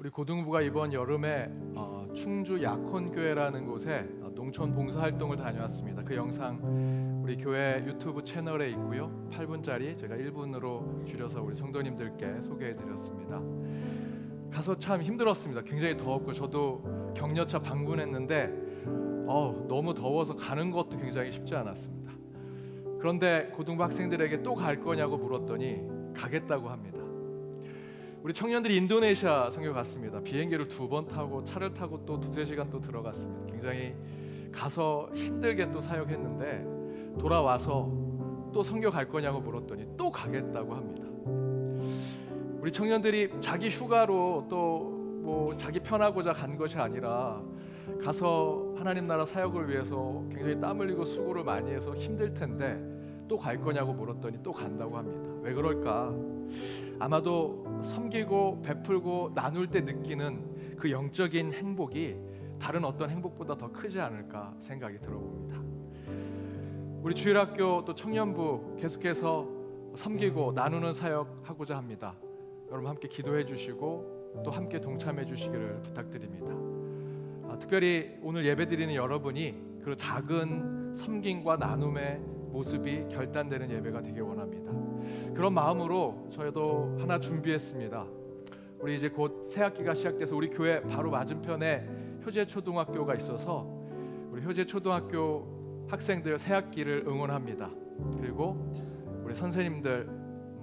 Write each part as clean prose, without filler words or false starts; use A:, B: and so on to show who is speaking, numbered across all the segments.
A: 우리 고등부가 이번 여름에 충주 약혼교회라는 곳에 농촌 봉사활동을 다녀왔습니다. 그 영상 우리 교회 유튜브 채널에 있고요. 8분짜리 제가 1분으로 줄여서 우리 성도님들께 소개해드렸습니다. 가서 참 힘들었습니다. 굉장히 더웠고 저도 격려차 방문했는데 너무 더워서 가는 것도 굉장히 쉽지 않았습니다. 그런데 고등부 학생들에게 또 갈 거냐고 물었더니 가겠다고 합니다. 우리 청년들이 인도네시아 선교 갔습니다. 비행기를 2번 타고 차를 타고 또 2-3시간 또 들어갔습니다. 굉장히 가서 힘들게 또 사역했는데 돌아와서 또 선교 갈 거냐고 물었더니 또 가겠다고 합니다. 우리 청년들이 자기 휴가로 또 뭐 자기 편하고자 간 것이 아니라 가서 하나님 나라 사역을 위해서 굉장히 땀 흘리고 수고를 많이 해서 힘들 텐데 또 갈 거냐고 물었더니 또 간다고 합니다. 왜 그럴까? 아마도 섬기고 베풀고 나눌 때 느끼는 그 영적인 행복이 다른 어떤 행복보다 더 크지 않을까 생각이 들어봅니다. 우리 주일학교 또 청년부 계속해서 섬기고 나누는 사역하고자 합니다. 여러분 함께 기도해 주시고 또 함께 동참해 주시기를 부탁드립니다. 특별히 오늘 예배드리는 여러분이 그 작은 섬김과 나눔의 모습이 결단되는 예배가 되길 원합니다. 그런 마음으로 저희도 하나 준비했습니다. 우리 이제 곧 새학기가 시작돼서 우리 교회 바로 맞은편에 효재초등학교가 있어서 우리 효재초등학교 학생들 새학기를 응원합니다. 그리고 우리 선생님들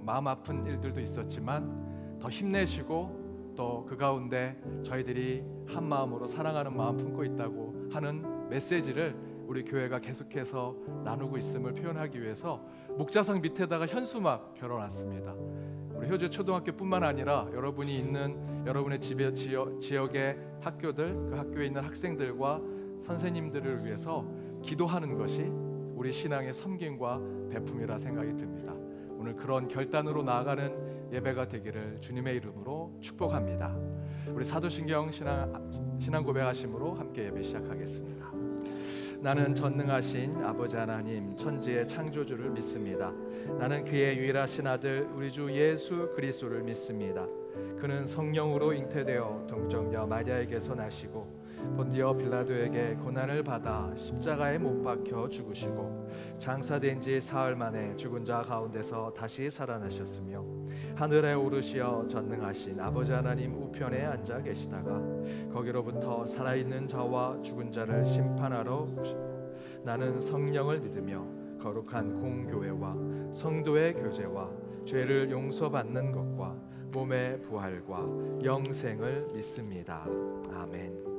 A: 마음 아픈 일들도 있었지만 더 힘내시고 또 그 가운데 저희들이 한 마음으로 사랑하는 마음 품고 있다고 하는 메시지를 우리 교회가 계속해서 나누고 있음을 표현하기 위해서 목자상 밑에다가 현수막 걸어놨습니다. 우리 효재 초등학교뿐만 아니라 여러분이 있는 여러분의 지역의 학교들, 그 학교에 있는 학생들과 선생님들을 위해서 기도하는 것이 우리 신앙의 섬김과 베품이라 생각이 듭니다. 오늘 그런 결단으로 나아가는 예배가 되기를 주님의 이름으로 축복합니다. 우리 사도신경 신앙 고백하심으로 함께 예배 시작하겠습니다. 나는 전능하신 아버지 하나님 천지의 창조주를 믿습니다. 나는 그의 유일하신 아들 우리 주 예수 그리스도를 믿습니다. 그는 성령으로 잉태되어 동정녀 마리아에게서 나시고 본디오 빌라도에게 고난을 받아 십자가에 못 박혀 죽으시고 장사된 지 사흘 만에 죽은 자 가운데서 다시 살아나셨으며 하늘에 오르시어 전능하신 아버지 하나님 우편에 앉아 계시다가 거기로부터 살아있는 자와 죽은 자를 심판하러 나는 성령을 믿으며 거룩한 공교회와 성도의 교제와 죄를 용서받는 것과 몸의 부활과 영생을 믿습니다. 아멘.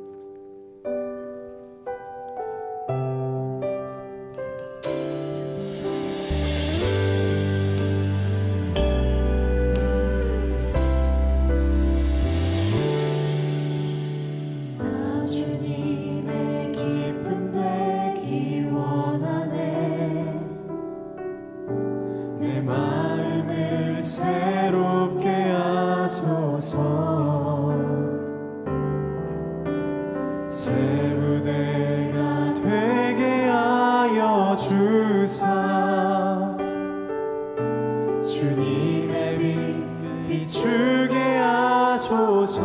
B: 새부대가 되게 하여 주사 주님의 빛 비추게 하소서.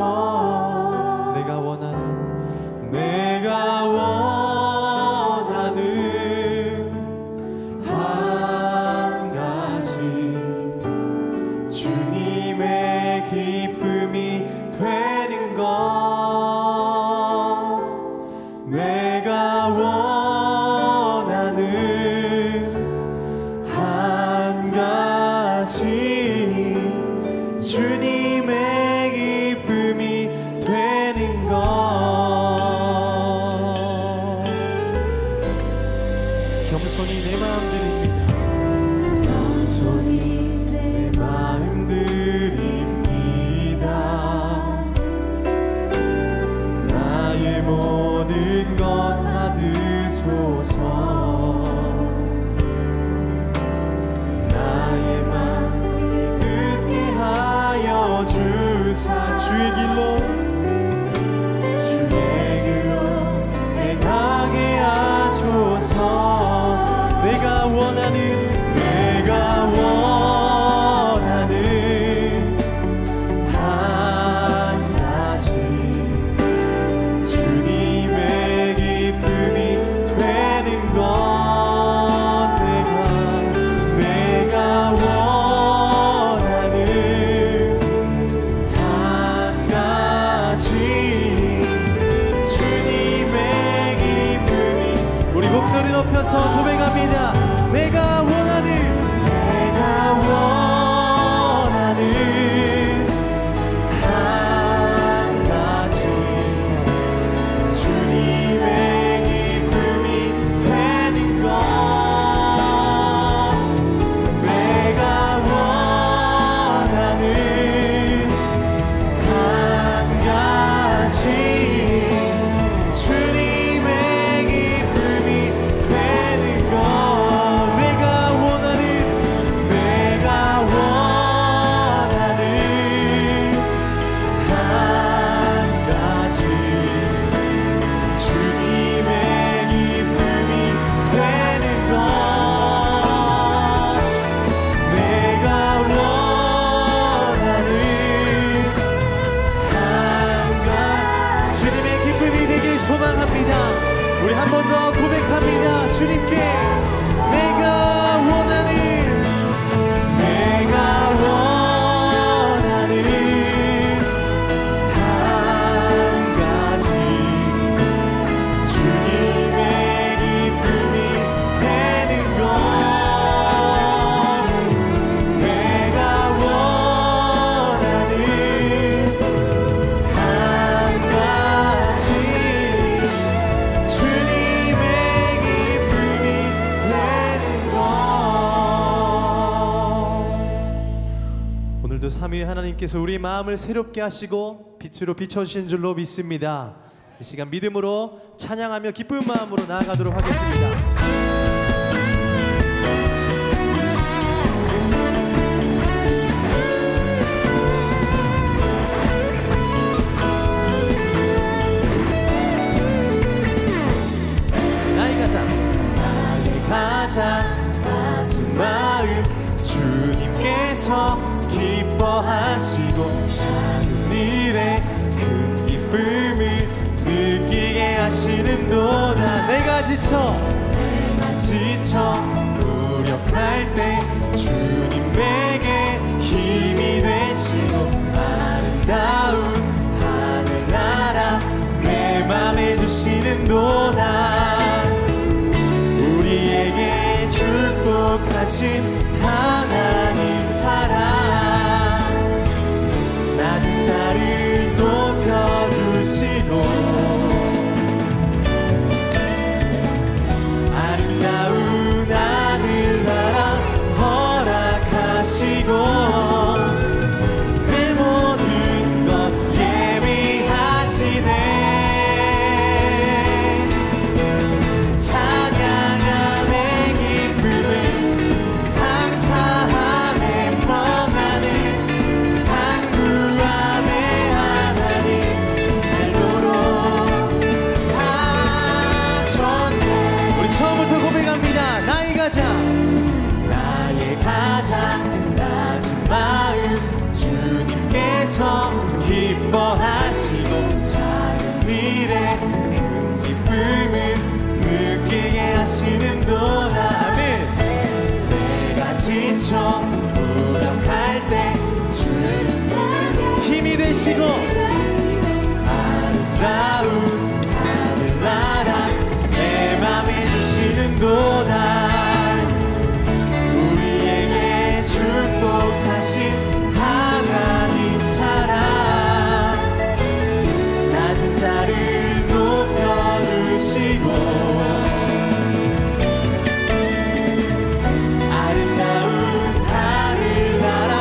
B: 내가 원하는 한 가지 주님의 기쁨이 되는 것. 내가 원하는 한 가지 주님의 기쁨이 되는 것. 겸손히 내 마음 드립니다. 겸손히 내 마음 드립니다. 나의 모든 것 받으소서. 나의 맘 기쁘게 하여 주사 주의 길로 행하게 하소서. 내가 원하는 한 가지 가지 주님의 기쁨이 우리 목소리 높여서 고백합니다. 내가 원하는 한 가지 주님의 기쁨이 되는 것 내가 원하는 한 가지 주님의 기쁨이 되는 것 내가 원하는 한 가지 주님의 기쁨이 되는 것 내가 원하는 한 가지 주님의 기쁨이 되길 소망합니다. 우리 한 번 더 고백합니다. 주님께 내가 원하는 한 가지 주님의 기쁨이 되는 것 내가 원하는 한 가지 주님의 기쁨이 되는 것 오늘도 삼위의 하나님께서 우리 마음을 새롭게 하시고 빛으로 비춰주신 줄로 믿습니다. 이 시간 믿음으로 찬양하며 기쁜 마음으로 나아가도록 하겠습니다. 나의 가장 낮은 마음 주님께서 기뻐하시고 작은 일에 큰 기쁨을 느끼게 하시는도다. 내가 지쳐 무력할 때 주님 내게 힘이 되시고 아름다운 하늘나라 내 맘에 주시는도다. 우리에게 축복하신 하나님 사랑 낮은 자를 높여주시고 아름다운 하늘나라 허락하시고 내 모든 것 예비하시네. 찬양함의 기쁨을 감사함에 평안을 간구함의 하나님 알도록 하셨네. 우리 처음부터 고백합니다. 나의 가장 낮은 마음 주님께서 기뻐하시고 작은 일에 큰 기쁨을 느끼게 하시는도다. 아멘. 내가 지쳐 무력할 때 주님 힘이 되시고 아름다운 하늘나라 내 맘에 주시는도다. 우리에게 축복하신 하나님 사랑 낮은 자를 높여주시고 아름다운 하늘나라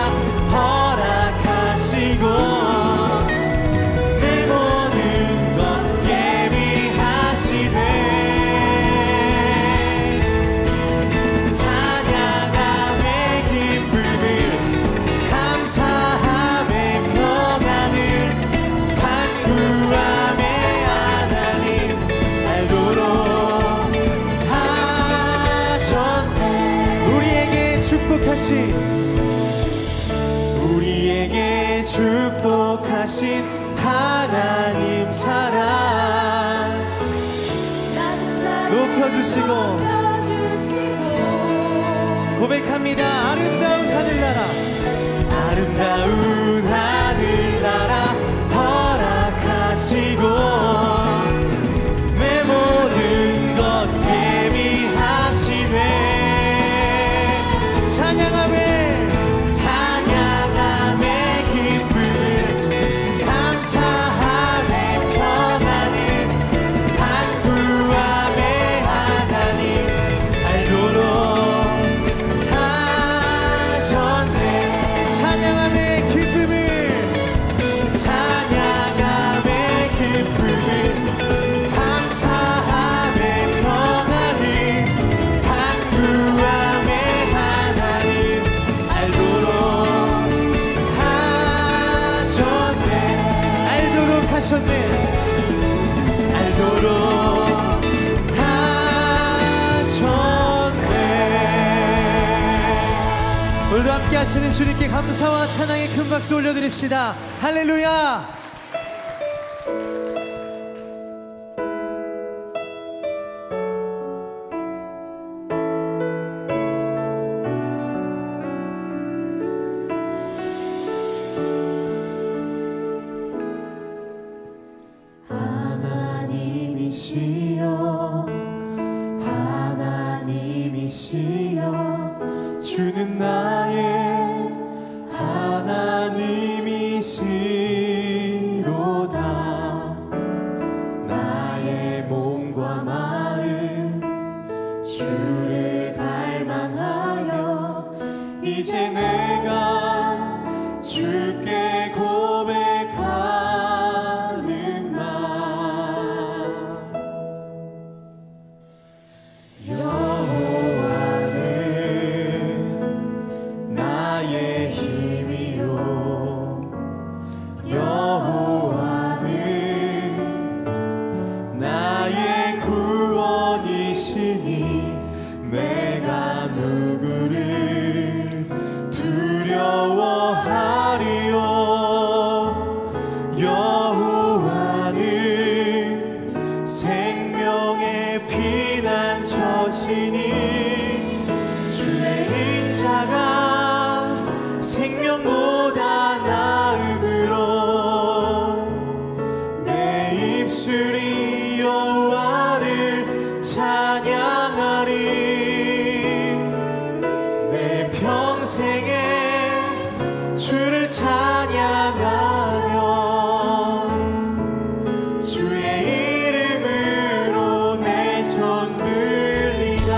B: 허락하시고 내 모든 것 예비하시네. 찬양함의 기쁨을 감사함의 평안을 간구함의 하나님 알도록 하셨네. 우리에게 축복하신 하나님 사랑 높여주시고 고백합니다. 아름다운 하늘나라 허락하 하셨네. 알도록 하셨네. 오늘도 함께 하시는 주님께 감사와 찬양의 큰 박수 올려드립시다. 할렐루야.
C: 하나님이시여 하나님이시여 주는 나의 하나님이시로다. 나의 몸과 마음 주를 갈망하여 이제 내가 주께 고백하는 말. 여호와는 나의 힘이요 여호와는 나의 구원이시니 내가 누구를 두려워하리요. 여호와는 생명의 피난처시니 주의 인자가 생명보다 나음으로 내 입술이 여호와를 찬양하리. 내 평생에 주를 찬양하며 주의 이름으로 내 손 들리라.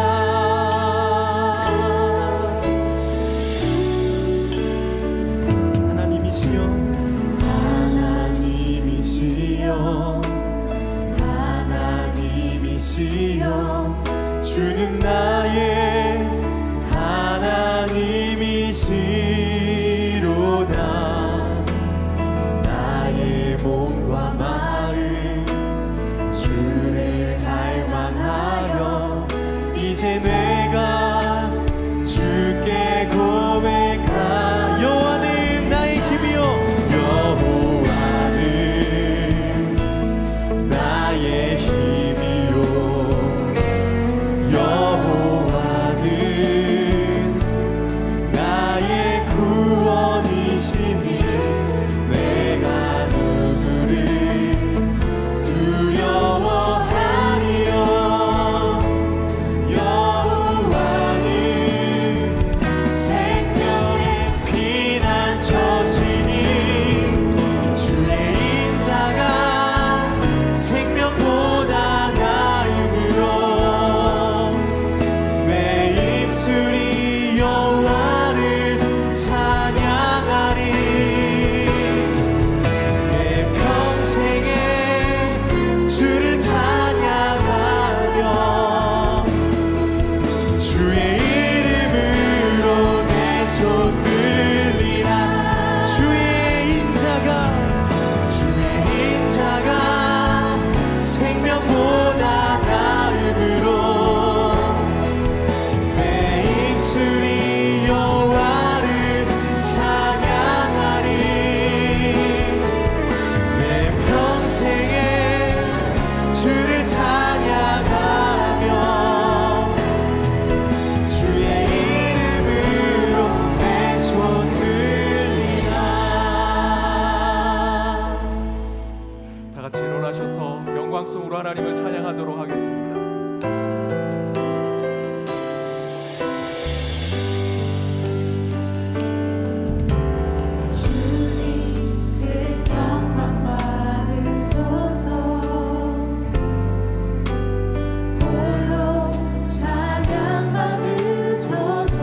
B: 하나님이시여
C: 하나님이시여 하나님이시여 주는 나의 하나님이시로다. 나의 몸과 마음 주를 갈망하여 이제 내가 주께 고백하.
B: 여호와는 나의 힘이요
C: 여호와는 나의 힘이요 여호와는 나의 구원이시니 내가 누구를 두려워하리요. 여호와는 생명의 피난처시니 주의 인자가 생명보다 나음으로 내 입술이 여호와를 찬양하리. 내 평생에 주를 찬양하며 주의 이름으로 내 손 들리라. 주의 인자가 생명보다 나음으로 내 입술이 여호와를 찬양하리. 내 평생에 주를 찬양하며 주의 이름으로 내 손 들리라.
A: 다 같이 일어나셔서 영광송으로 하나님을 찬양하도록 하겠습니다.
C: 주님 그 영광 받으소서. 홀로 찬양 받으소서.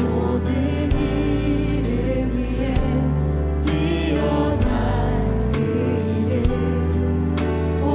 C: 모든 이름 위에 뛰어난 그 이름 온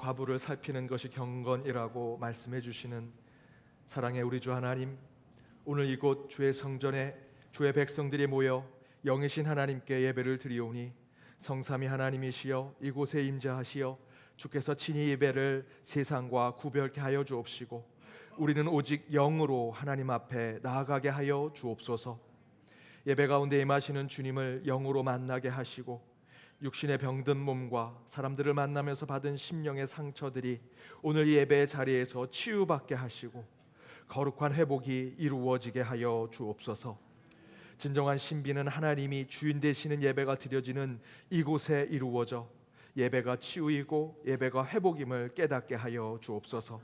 A: 과부를 살피는 것이 경건이라고 말씀해 주시는 사랑의 우리 주 하나님, 오늘 이곳 주의 성전에 주의 백성들이 모여 영이신 하나님께 예배를 드리오니 성삼위 하나님이시여 이곳에 임재하시어 주께서 친히 예배를 세상과 구별케 하여 주옵시고 우리는 오직 영으로 하나님 앞에 나아가게 하여 주옵소서. 예배 가운데 임하시는 주님을 영으로 만나게 하시고 육신의 병든 몸과 사람들을 만나면서 받은 심령의 상처들이 오늘 예배의 자리에서 치유받게 하시고 거룩한 회복이 이루어지게 하여 주옵소서. 진정한 신비는 하나님이 주인 되시는 예배가 드려지는 이곳에 이루어져 예배가 치유이고 예배가 회복임을 깨닫게 하여 주옵소서.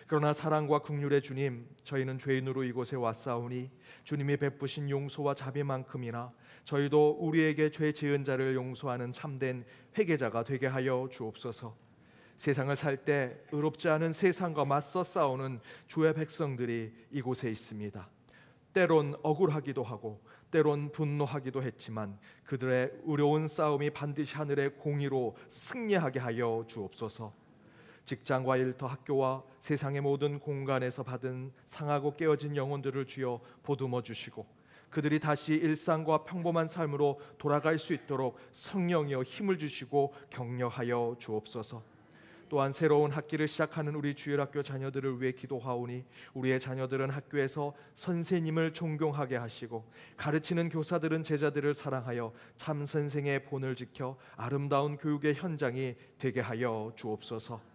A: 그러나 사랑과 긍휼의 주님, 저희는 죄인으로 이곳에 왔사오니 주님이 베푸신 용서와 자비만큼이나 저희도 우리에게 죄 지은 자를 용서하는 참된 회개자가 되게 하여 주옵소서. 세상을 살 때 의롭지 않은 세상과 맞서 싸우는 주의 백성들이 이곳에 있습니다. 때론 억울하기도 하고 때론 분노하기도 했지만 그들의 어려운 싸움이 반드시 하늘의 공의로 승리하게 하여 주옵소서. 직장과 일터, 학교와 세상의 모든 공간에서 받은 상하고 깨어진 영혼들을 주여 보듬어 주시고 그들이 다시 일상과 평범한 삶으로 돌아갈 수 있도록 성령이여 힘을 주시고 격려하여 주옵소서. 또한 새로운 학기를 시작하는 우리 주일학교 자녀들을 위해 기도하오니 우리의 자녀들은 학교에서 선생님을 존경하게 하시고 가르치는 교사들은 제자들을 사랑하여 참 선생의 본을 지켜 아름다운 교육의 현장이 되게 하여 주옵소서.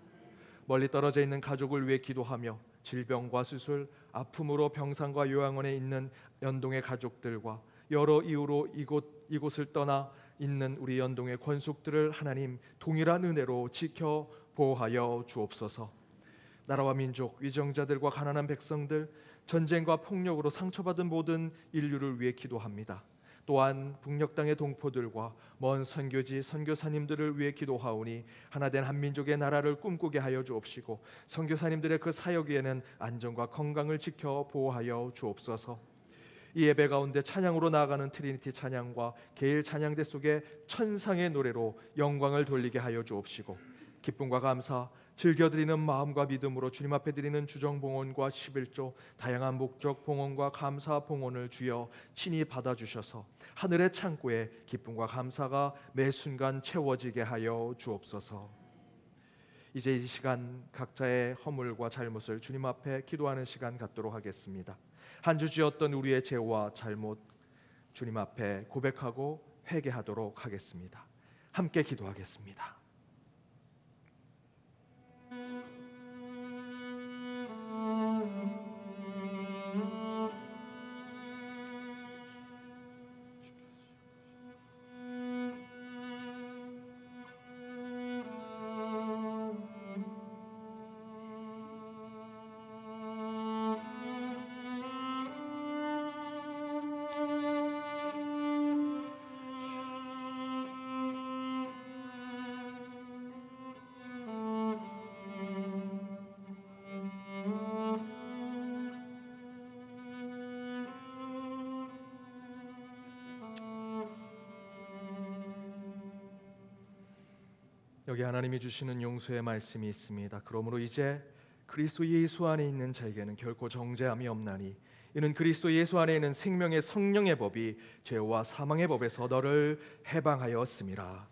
A: 멀리 떨어져 있는 가족을 위해 기도하며 질병과 수술, 아픔으로 병상과 요양원에 있는 연동의 가족들과 여러 이유로 이곳을 떠나 있는 우리 연동의 권속들을 하나님 동일한 은혜로 지켜 보호하여 주옵소서. 나라와 민족, 위정자들과 가난한 백성들, 전쟁과 폭력으로 상처받은 모든 인류를 위해 기도합니다. 또한 북녘 땅의 동포들과 먼 선교지 선교사님들을 위해 기도하오니 하나된 한민족의 나라를 꿈꾸게 하여 주옵시고 선교사님들의 그 사역 위에는 안전과 건강을 지켜 보호하여 주옵소서. 이 예배 가운데 찬양으로 나아가는 트리니티 찬양과 개일 찬양대 속에 천상의 노래로 영광을 돌리게 하여 주옵시고 기쁨과 감사, 즐겨드리는 마음과 믿음으로 주님 앞에 드리는 주정봉헌과 11조 다양한 목적 봉헌과 감사 봉헌을 주여 친히 받아주셔서 하늘의 창고에 기쁨과 감사가 매 순간 채워지게 하여 주옵소서. 이제 이 시간 각자의 허물과 잘못을 주님 앞에 기도하는 시간 갖도록 하겠습니다. 한 주 지었던 우리의 죄와 잘못 주님 앞에 고백하고 회개하도록 하겠습니다. 함께 기도하겠습니다. 여기 하나님이 주시는 용서의 말씀이 있습니다. 그러므로 이제 그리스도 예수 안에 있는 자에게는 결코 정죄함이 없나니 이는 그리스도 예수 안에 있는 생명의 성령의 법이 죄와 사망의 법에서 너를 해방하였음이라.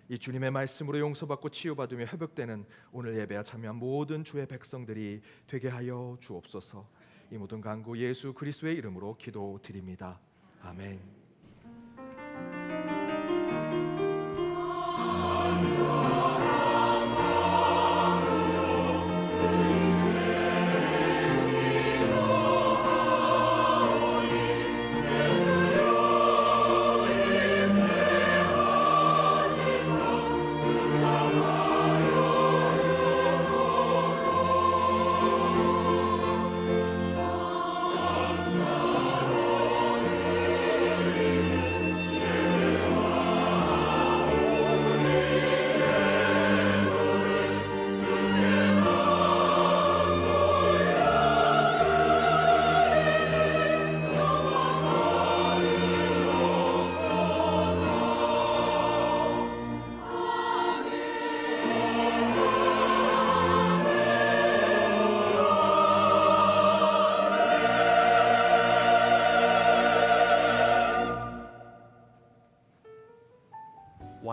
A: 이 주님의 말씀으로 용서받고 치유받으며 회복되는 오늘 예배에 참여한 모든 주의 백성들이 되게 하여 주옵소서. 이 모든 간구 예수 그리스도의 이름으로 기도드립니다. 아멘.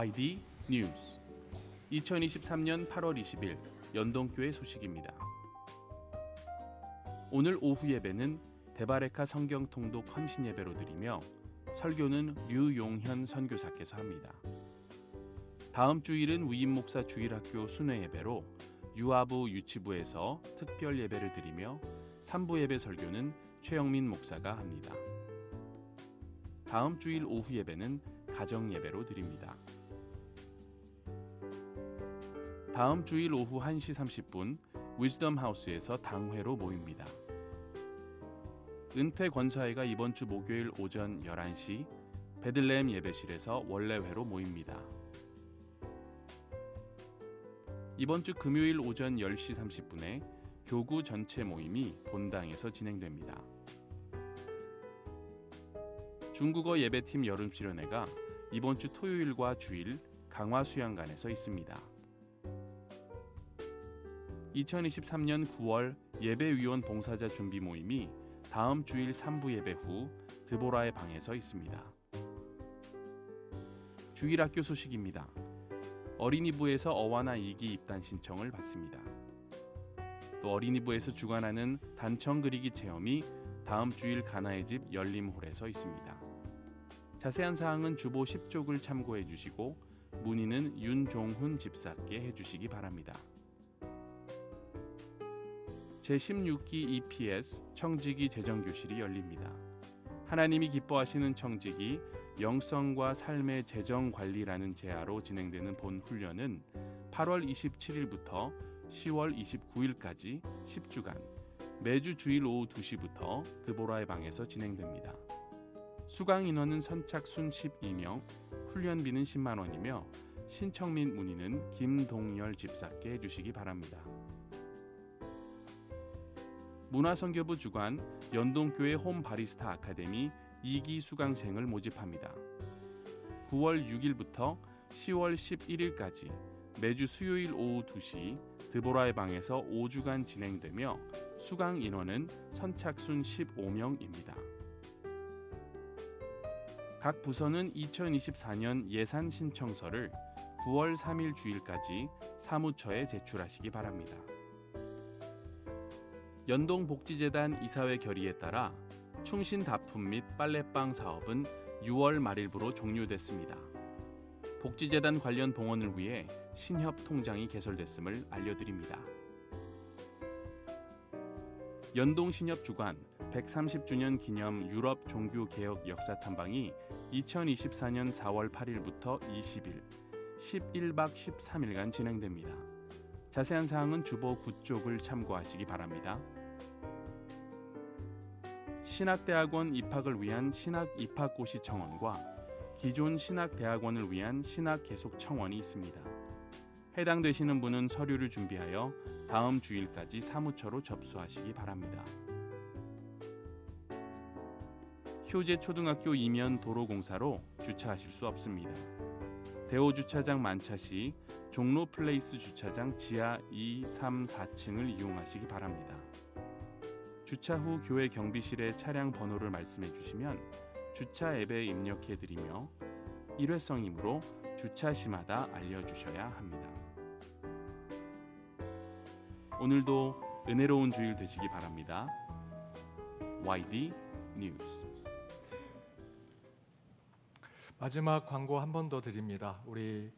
D: YD 뉴스 2023년 8월 20일 연동교회 소식입니다. 오늘 오후 예배는 데바레카 성경 통독 헌신 예배로 드리며 설교는 류용현 선교사께서 합니다. 다음 주일은 위임 목사 주일학교 순회 예배로 유아부 유치부에서 특별 예배를 드리며 3부 예배 설교는 최영민 목사가 합니다. 다음 주일 오후 예배는 가정 예배로 드립니다. 다음 주일 오후 1시 30분 위즈덤 하우스에서 당회로 모입니다. 은퇴 권사회가 이번 주 목요일 오전 11시 베들레헴 예배실에서 원래회로 모입니다. 이번 주 금요일 오전 10시 30분에 교구 전체 모임이 본당에서 진행됩니다. 중국어 예배팀 여름 수련회가 이번 주 토요일과 주일 강화 수양관에서 있습니다. 2023년 9월 예배위원 봉사자 준비 모임이 다음 주일 3부 예배 후 드보라의 방에서 있습니다. 주일학교 소식입니다. 어린이부에서 어와나 2기 입단 신청을 받습니다. 또 어린이부에서 주관하는 단청 그리기 체험이 다음 주일 가나의 집 열림홀에서 있습니다. 자세한 사항은 주보 10쪽을 참고해 주시고 문의는 윤종훈 집사께 해주시기 바랍니다. 제16기 EPS 청지기 재정교실이 열립니다. 하나님이 기뻐하시는 청지기 영성과 삶의 재정관리라는 제아로 진행되는 본 훈련은 8월 27일부터 10월 29일까지 10주간 매주 주일 오후 2시부터 드보라의 방에서 진행됩니다. 수강 인원은 선착순 12명, 훈련비는 10만 원이며 신청 및 문의는 김동열 집사께 해주시기 바랍니다. 문화선교부 주관 연동교회 홈 바리스타 아카데미 2기 수강생을 모집합니다. 9월 6일부터 10월 11일까지 매주 수요일 오후 2시 드보라의 방에서 5주간 진행되며 수강 인원은 선착순 15명입니다. 각 부서는 2024년 예산 신청서를 9월 3일 주일까지 사무처에 제출하시기 바랍니다. 연동복지재단 이사회 결의에 따라 충신다품 및 빨래방 사업은 6월 말일부로 종료됐습니다. 복지재단 관련 봉헌을 위해 신협 통장이 개설됐음을 알려드립니다. 연동신협 주관 130주년 기념 유럽 종교개혁 역사탐방이 2024년 4월 8일부터 20일 11박 13일간 진행됩니다. 자세한 사항은 주보 9쪽을 참고하시기 바랍니다. 신학대학원 입학을 위한 신학입학고시 청원과 기존 신학대학원을 위한 신학계속 청원이 있습니다. 해당되시는 분은 서류를 준비하여 다음 주일까지 사무처로 접수하시기 바랍니다. 효제초등학교 이면 도로공사로 주차하실 수 없습니다. 대호주차장 만차 시 종로 플레이스 주차장 지하 2, 3, 4층을 이용하시기 바랍니다. 주차 후 교회 경비실에 차량 번호를 말씀해 주시면 주차 앱에 입력해 드리며 일회성이므로 주차 시마다 알려주셔야 합니다. 오늘도 은혜로운 주일 되시기 바랍니다. YD 뉴스
A: 마지막 광고 한 번 더 드립니다. 우리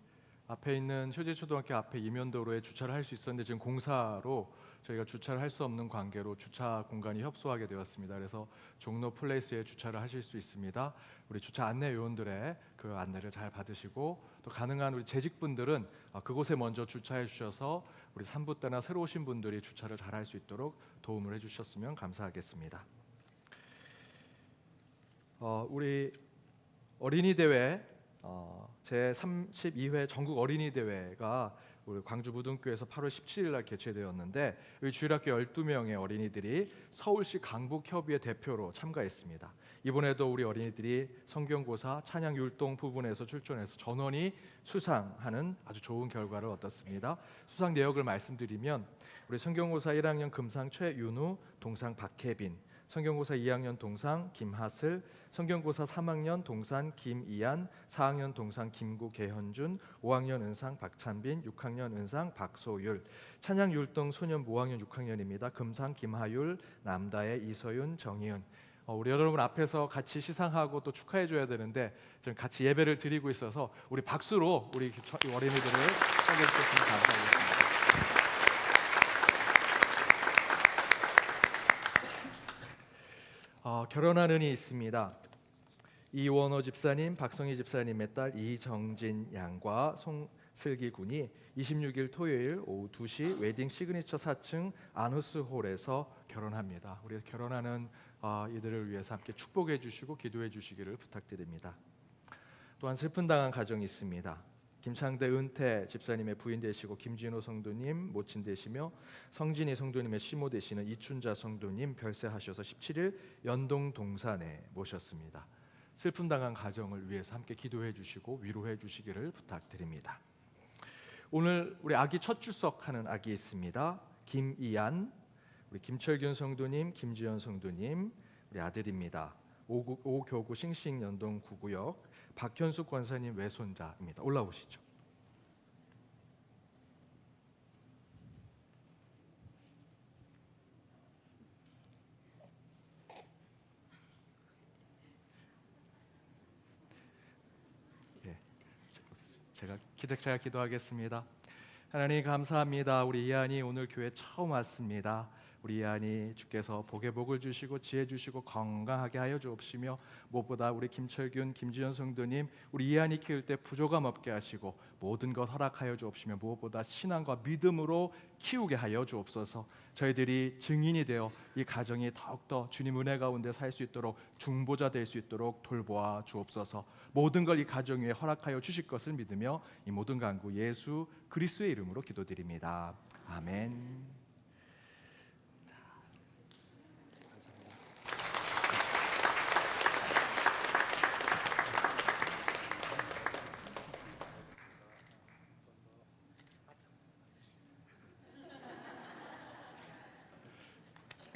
A: 앞에 있는 효제초등학교 앞에 이면도로에 주차를 할 수 있었는데 지금 공사로 저희가 주차를 할 수 없는 관계로 주차 공간이 협소하게 되었습니다. 그래서 종로 플레이스에 주차를 하실 수 있습니다. 우리 주차 안내 요원들의 그 안내를 잘 받으시고 또 가능한 우리 재직분들은 그곳에 먼저 주차해 주셔서 우리 3부 때나 새로 오신 분들이 주차를 잘 할 수 있도록 도움을 해주셨으면 감사하겠습니다. 우리 어린이 대회 제32회 전국 어린이 대회가 우리 광주 무등교에서 8월 17일 날 개최되었는데 우리 주일학교 12명의 어린이들이 서울시 강북협의회 대표로 참가했습니다. 이번에도 우리 어린이들이 성경고사 찬양 율동 부분에서 출전해서 전원이 수상하는 아주 좋은 결과를 얻었습니다. 수상 내역을 말씀드리면 우리 성경고사 1학년 금상 최윤우, 동상 박혜빈, 성경고사 2학년 동상 김하슬, 성경고사 3학년 동산 김이안, 4학년 동상 김구계현준, 5학년 은상 박찬빈, 6학년 은상 박소율, 찬양 율동 소년 모학년 6학년입니다. 금상 김하율, 남다의 이서윤, 정희은. 우리 여러분 앞에서 같이 시상하고 또 축하해 줘야 되는데 지금 같이 예배를 드리고 있어서 우리 박수로 우리 어린이들을 소개해 주셨으면 감사하겠습니다. 결혼한 은이 있습니다. 이원호 집사님, 박성희 집사님의 딸 이정진 양과 송슬기 군이 26일 토요일 오후 2시 웨딩 시그니처 4층 아누스 홀에서 결혼합니다. 우리 결혼하는 이들을 위해서 함께 축복해 주시고 기도해 주시기를 부탁드립니다. 또한 슬픈 당한 가정이 있습니다. 김창대 은퇴 집사님의 부인 되시고 김진호 성도님 모친 되시며 성진희 성도님의 시모 되시는 이춘자 성도님 별세하셔서 17일 연동 동산에 모셨습니다. 슬픔 당한 가정을 위해서 함께 기도해 주시고 위로해 주시기를 부탁드립니다. 오늘 우리 아기 첫 출석하는 아기 있습니다. 김이안, 우리 김철균 성도님, 김지연 성도님 우리 아들입니다. 5교구 싱싱 연동 9구역 박현숙 권사님 외손자입니다. 올라오시죠. 제가 기도하겠습니다. 하나님 감사합니다. 우리 이한이 오늘 교회 처음 왔습니다. 우리 이한이 주께서 복에 복을 주시고 지혜 주시고 건강하게 하여 주옵시며 무엇보다 우리 김철균, 김지연 성도님 우리 이한이 키울 때 부족함 없게 하시고 모든 것 허락하여 주옵시며 무엇보다 신앙과 믿음으로 키우게 하여 주옵소서. 저희들이 증인이 되어 이 가정이 더욱더 주님 은혜 가운데 살 수 있도록 중보자 될 수 있도록 돌보아 주옵소서. 모든 걸 이 가정 위에 허락하여 주실 것을 믿으며 이 모든 간구 예수 그리스도의 이름으로 기도드립니다. 아멘.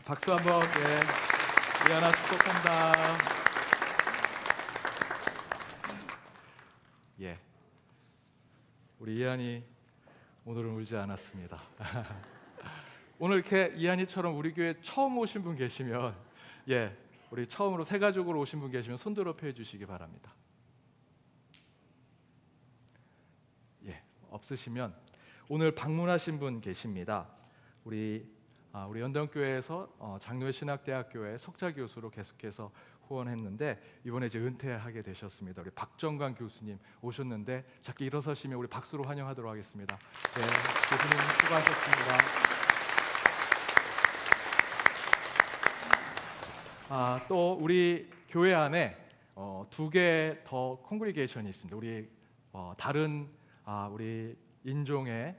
A: 박수 한번. 이하나 축복한다. 우리 이한이 오늘은 울지 않았습니다. 오늘 이렇게 이한이처럼 우리 교회 처음 오신 분 계시면 우리 처음으로 새 가족으로 오신 분 계시면 손들어 펴 주시기 바랍니다. 없으시면 오늘 방문하신 분 계십니다. 우리 연동교회에서 장로회 신학대학교의 석좌 교수로 계속해서 후원했는데 이번에 이제 은퇴하게 되셨습니다. 우리 박정관 교수님 오셨는데 잠깐 일어서시면 우리 박수로 환영하도록 하겠습니다. 교수님 수고하셨습니다. 또 우리 교회 안에 2개 더 콩그리게이션이 있습니다. 우리 다른 우리 인종의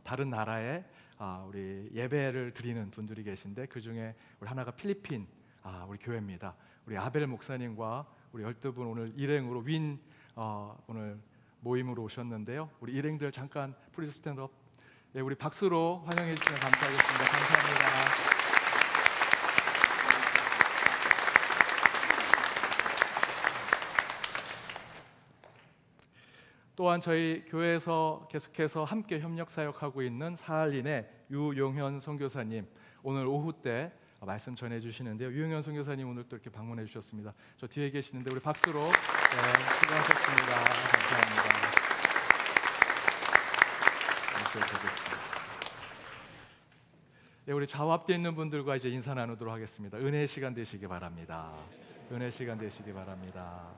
A: 다른 나라의 우리 예배를 드리는 분들이 계신데 그 중에 우리 하나가 필리핀 우리 교회입니다. 우리 아벨 목사님과 우리 12분 오늘 일행으로 오늘 모임으로 오셨는데요. 우리 일행들 잠깐 플리즈 스탠드업. 우리 박수로 환영해 주시면 감사하겠습니다. 감사합니다. 또한 저희 교회에서 계속해서 함께 협력 사역하고 있는 사할린의 유용현 선교사님 오늘 오후 때 말씀 전해주시는데요. 유용현 선교사님 오늘 또 이렇게 방문해 주셨습니다. 저 뒤에 계시는데 우리 박수로 수고하셨습니다. 감사합니다. 우리 좌우 앞에 있는 분들과 이제 인사 나누도록 하겠습니다. 은혜의 시간 되시기 바랍니다. 은혜의 시간 되시기 바랍니다.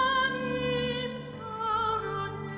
C: 하나님 사랑해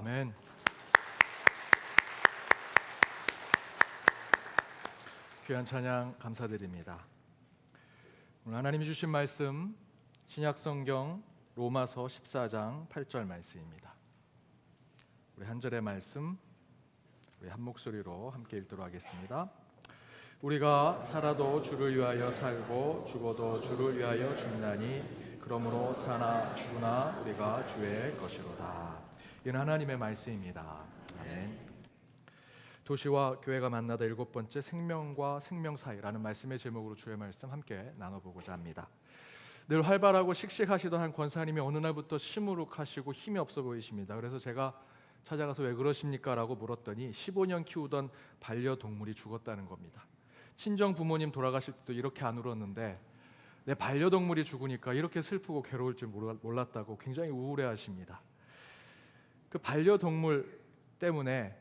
A: 아멘. 귀한 찬양 감사드립니다. 오늘 하나님이 주신 말씀 신약성경 로마서 14장 8절 말씀입니다. 우리 한 절의 말씀 우리 한 목소리로 함께 읽도록 하겠습니다. 우리가 살아도 주를 위하여 살고 죽어도 주를 위하여 죽나니 그러므로 사나 죽으나 우리가 주의 것이로다. 이는 하나님의 말씀입니다. 아멘. 도시와 교회가 만나다 7번째 생명과 생명 사이라는 말씀의 제목으로 주의 말씀 함께 나눠보고자 합니다. 늘 활발하고 씩씩하시던 한 권사님이 어느 날부터 시무룩하시고 힘이 없어 보이십니다. 그래서 제가 찾아가서 왜 그러십니까? 라고 물었더니 15년 키우던 반려동물이 죽었다는 겁니다. 친정 부모님 돌아가실 때도 이렇게 안 울었는데 내 반려동물이 죽으니까 이렇게 슬프고 괴로울 줄 몰랐다고 굉장히 우울해하십니다. 그 반려동물 때문에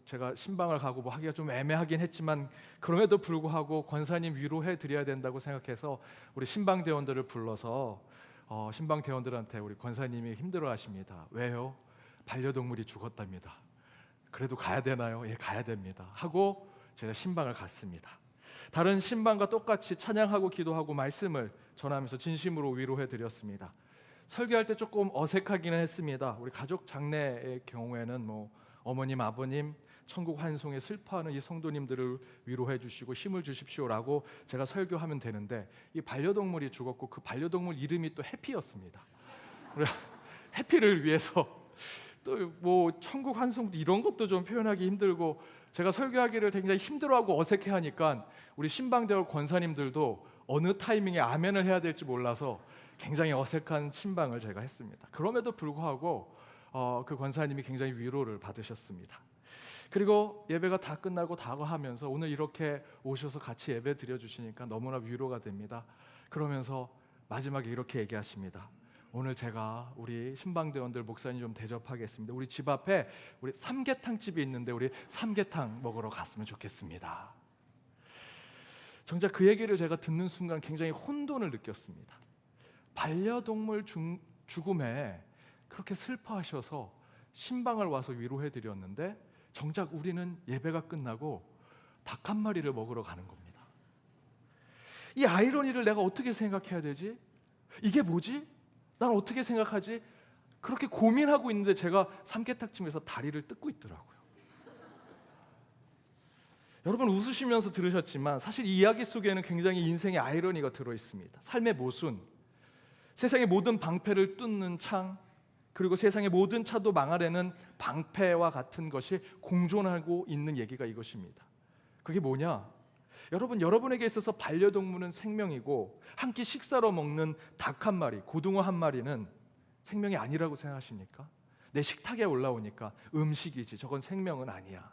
A: 제가 신방을 가고 하기가 좀 애매하긴 했지만 그럼에도 불구하고 권사님 위로해 드려야 된다고 생각해서 우리 신방 대원들을 불러서 신방 대원들한테 우리 권사님이 힘들어하십니다. 왜요? 반려동물이 죽었답니다. 그래도 가야 되나요? 예, 가야 됩니다. 하고 제가 신방을 갔습니다. 다른 신방과 똑같이 찬양하고 기도하고 말씀을 전하면서 진심으로 위로해 드렸습니다. 설교할 때 조금 어색하기는 했습니다. 우리 가족 장례의 경우에는 어머님, 아버님, 천국 환송에 슬퍼하는 이 성도님들을 위로해 주시고 힘을 주십시오라고 제가 설교하면 되는데 이 반려동물이 죽었고 그 반려동물 이름이 또 해피였습니다. 해피를 위해서 또 천국 환송 이런 것도 좀 표현하기 힘들고 제가 설교하기를 굉장히 힘들어하고 어색해하니까 우리 신방대원 권사님들도 어느 타이밍에 아멘을 해야 될지 몰라서 굉장히 어색한 신방을 제가 했습니다. 그럼에도 불구하고 그 권사님이 굉장히 위로를 받으셨습니다. 그리고 예배가 다 끝나고 다가하면서 오늘 이렇게 오셔서 같이 예배 드려주시니까 너무나 위로가 됩니다. 그러면서 마지막에 이렇게 얘기하십니다. 오늘 제가 우리 신방대원들 목사님 좀 대접하겠습니다. 우리 집 앞에 우리 삼계탕 집이 있는데 우리 삼계탕 먹으러 갔으면 좋겠습니다. 정작 그 얘기를 제가 듣는 순간 굉장히 혼돈을 느꼈습니다. 반려동물 죽음에 그렇게 슬퍼하셔서 신방을 와서 위로해 드렸는데 정작 우리는 예배가 끝나고 닭 한 마리를 먹으러 가는 겁니다. 이 아이러니를 내가 어떻게 생각해야 되지? 이게 뭐지? 난 어떻게 생각하지? 그렇게 고민하고 있는데 제가 삼계탕집에서 다리를 뜯고 있더라고요. 여러분 웃으시면서 들으셨지만 사실 이 이야기 속에는 굉장히 인생의 아이러니가 들어있습니다. 삶의 모순, 세상의 모든 방패를 뚫는 창, 그리고 세상의 모든 차도 망하려는 방패와 같은 것이 공존하고 있는 얘기가 이것입니다. 그게 뭐냐? 여러분에게 있어서 반려동물은 생명이고 한 끼 식사로 먹는 닭 한 마리, 고등어 한 마리는 생명이 아니라고 생각하십니까? 내 식탁에 올라오니까 음식이지 저건 생명은 아니야.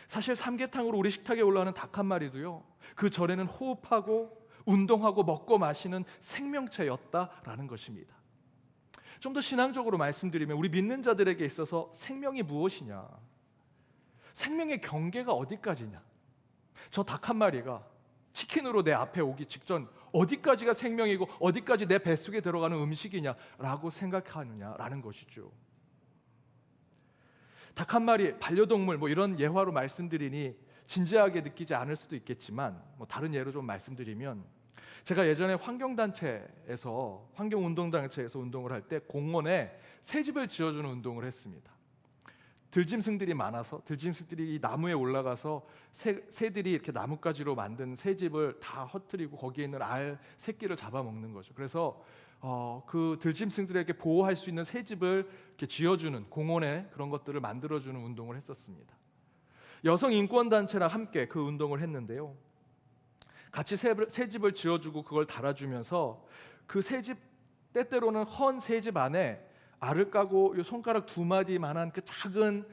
A: 사실 삼계탕으로 우리 식탁에 올라오는 닭 한 마리도요, 그 전에는 호흡하고 운동하고 먹고 마시는 생명체였다라는 것입니다. 좀 더 신앙적으로 말씀드리면 우리 믿는 자들에게 있어서 생명이 무엇이냐? 생명의 경계가 어디까지냐? 저 닭 한 마리가 치킨으로 내 앞에 오기 직전 어디까지가 생명이고 어디까지 내 뱃속에 들어가는 음식이냐라고 생각하느냐라는 것이죠. 닭 한 마리, 반려동물 이런 예화로 말씀드리니 진지하게 느끼지 않을 수도 있겠지만 다른 예로 좀 말씀드리면 제가 예전에 환경운동단체에서 운동을 할 때 공원에 새집을 지어주는 운동을 했습니다. 들짐승들이 많아서 들짐승들이 이 나무에 올라가서 새들이 이렇게 나뭇가지로 만든 새집을 다 흩뜨리고 거기에 있는 알 새끼를 잡아먹는 거죠. 그래서 그 들짐승들에게 보호할 수 있는 새집을 이렇게 지어주는 공원에 그런 것들을 만들어주는 운동을 했었습니다. 여성 인권단체랑 함께 그 운동을 했는데요. 같이 새집을 지어주고 그걸 달아주면서 그 새집 때때로는 헌 새집 안에 알을 까고 손가락 2마디만한 그 작은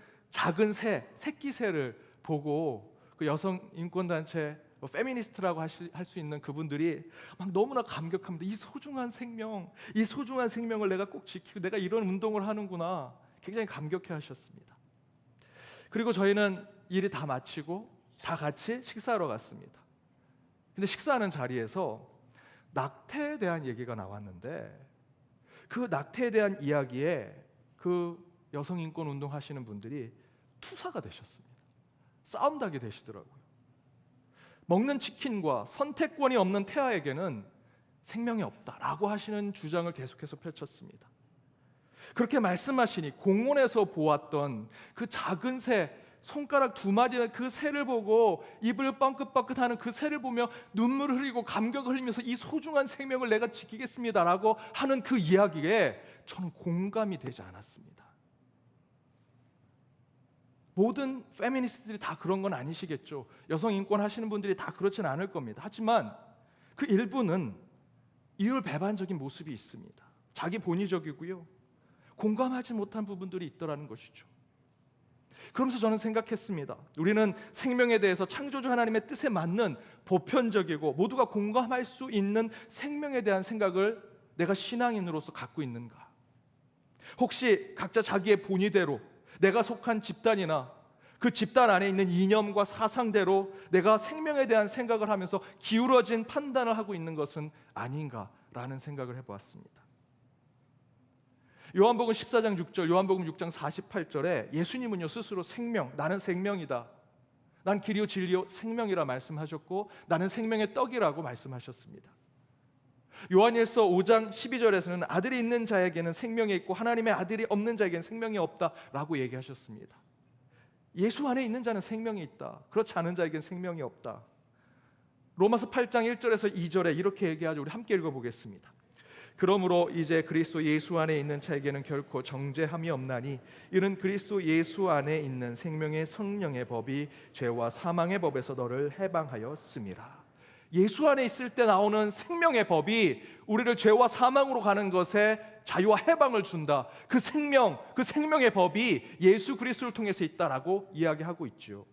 A: 새끼 새를 보고 그 여성 인권단체 페미니스트라고 할 수 있는 그분들이 막 너무나 감격합니다. 이 소중한 생명을 내가 꼭 지키고 내가 이런 운동을 하는구나. 굉장히 감격해하셨습니다. 그리고 저희는 일이 다 마치고 다 같이 식사하러 갔습니다. 근데 식사하는 자리에서 낙태에 대한 얘기가 나왔는데 그 낙태에 대한 이야기에 그 여성 인권 운동 하시는 분들이 투사가 되셨습니다. 싸움닭이 되시더라고요. 먹는 치킨과 선택권이 없는 태아에게는 생명이 없다라고 하시는 주장을 계속해서 펼쳤습니다. 그렇게 말씀하시니 공원에서 보았던 그 작은 새, 손가락 2마디의 그 새를 보고 입을 뻥긋뻥긋하는 그 새를 보며 눈물을 흘리고 감격을 흘리면서 이 소중한 생명을 내가 지키겠습니다라고 하는 그 이야기에 저는 공감이 되지 않았습니다. 모든 페미니스트들이 다 그런 건 아니시겠죠. 여성 인권 하시는 분들이 다 그렇진 않을 겁니다. 하지만 그 일부는 이율배반적인 모습이 있습니다. 자기 본의적이고요. 공감하지 못한 부분들이 있더라는 것이죠. 그러면서 저는 생각했습니다. 우리는 생명에 대해서 창조주 하나님의 뜻에 맞는 보편적이고 모두가 공감할 수 있는 생명에 대한 생각을 내가 신앙인으로서 갖고 있는가? 혹시 각자 자기의 본의대로 내가 속한 집단이나 그 집단 안에 있는 이념과 사상대로 내가 생명에 대한 생각을 하면서 기울어진 판단을 하고 있는 것은 아닌가라는 생각을 해보았습니다. 요한복음 14장 6절, 요한복음 6장 48절에 예수님은요 스스로 생명, 나는 생명이다, 난 길이요 진리요 생명이라 말씀하셨고 나는 생명의 떡이라고 말씀하셨습니다. 요한일서 5장 12절에서는 아들이 있는 자에게는 생명이 있고 하나님의 아들이 없는 자에게는 생명이 없다라고 얘기하셨습니다. 예수 안에 있는 자는 생명이 있다, 그렇지 않은 자에게는 생명이 없다. 로마서 8장 1절에서 2절에 이렇게 얘기하죠. 우리 함께 읽어보겠습니다. 그러므로 이제 그리스도 예수 안에 있는 자에게는 결코 정죄함이 없나니 이는 그리스도 예수 안에 있는 생명의 성령의 법이 죄와 사망의 법에서 너를 해방하였음이라. 예수 안에 있을 때 나오는 생명의 법이 우리를 죄와 사망으로 가는 것에 자유와 해방을 준다. 그 생명, 그 생명의 법이 예수 그리스도를 통해서 있다라고 이야기하고 있죠.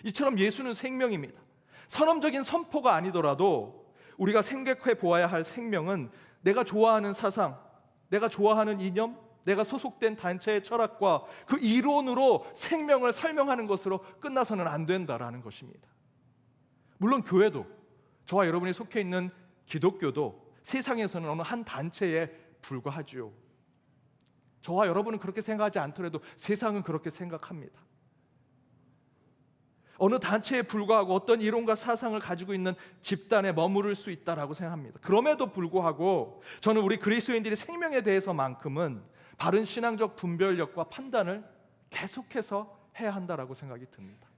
A: 이처럼 예수는 생명입니다. 선언적인 선포가 아니더라도 우리가 생각해 보아야 할 생명은 내가 좋아하는 사상, 내가 좋아하는 이념, 내가 소속된 단체의 철학과 그 이론으로 생명을 설명하는 것으로 끝나서는 안 된다라는 것입니다. 물론 교회도, 저와 여러분이 속해 있는 기독교도 세상에서는 어느 한 단체에 불과하죠. 저와 여러분은 그렇게 생각하지 않더라도 세상은 그렇게 생각합니다. 어느 단체에 불과하고 어떤 이론과 사상을 가지고 있는 집단에 머무를 수 있다라고 생각합니다. 그럼에도 불구하고 저는 우리 그리스도인들이 생명에 대해서만큼은 바른 신앙적 분별력과 판단을 계속해서 해야 한다라고 생각이 듭니다.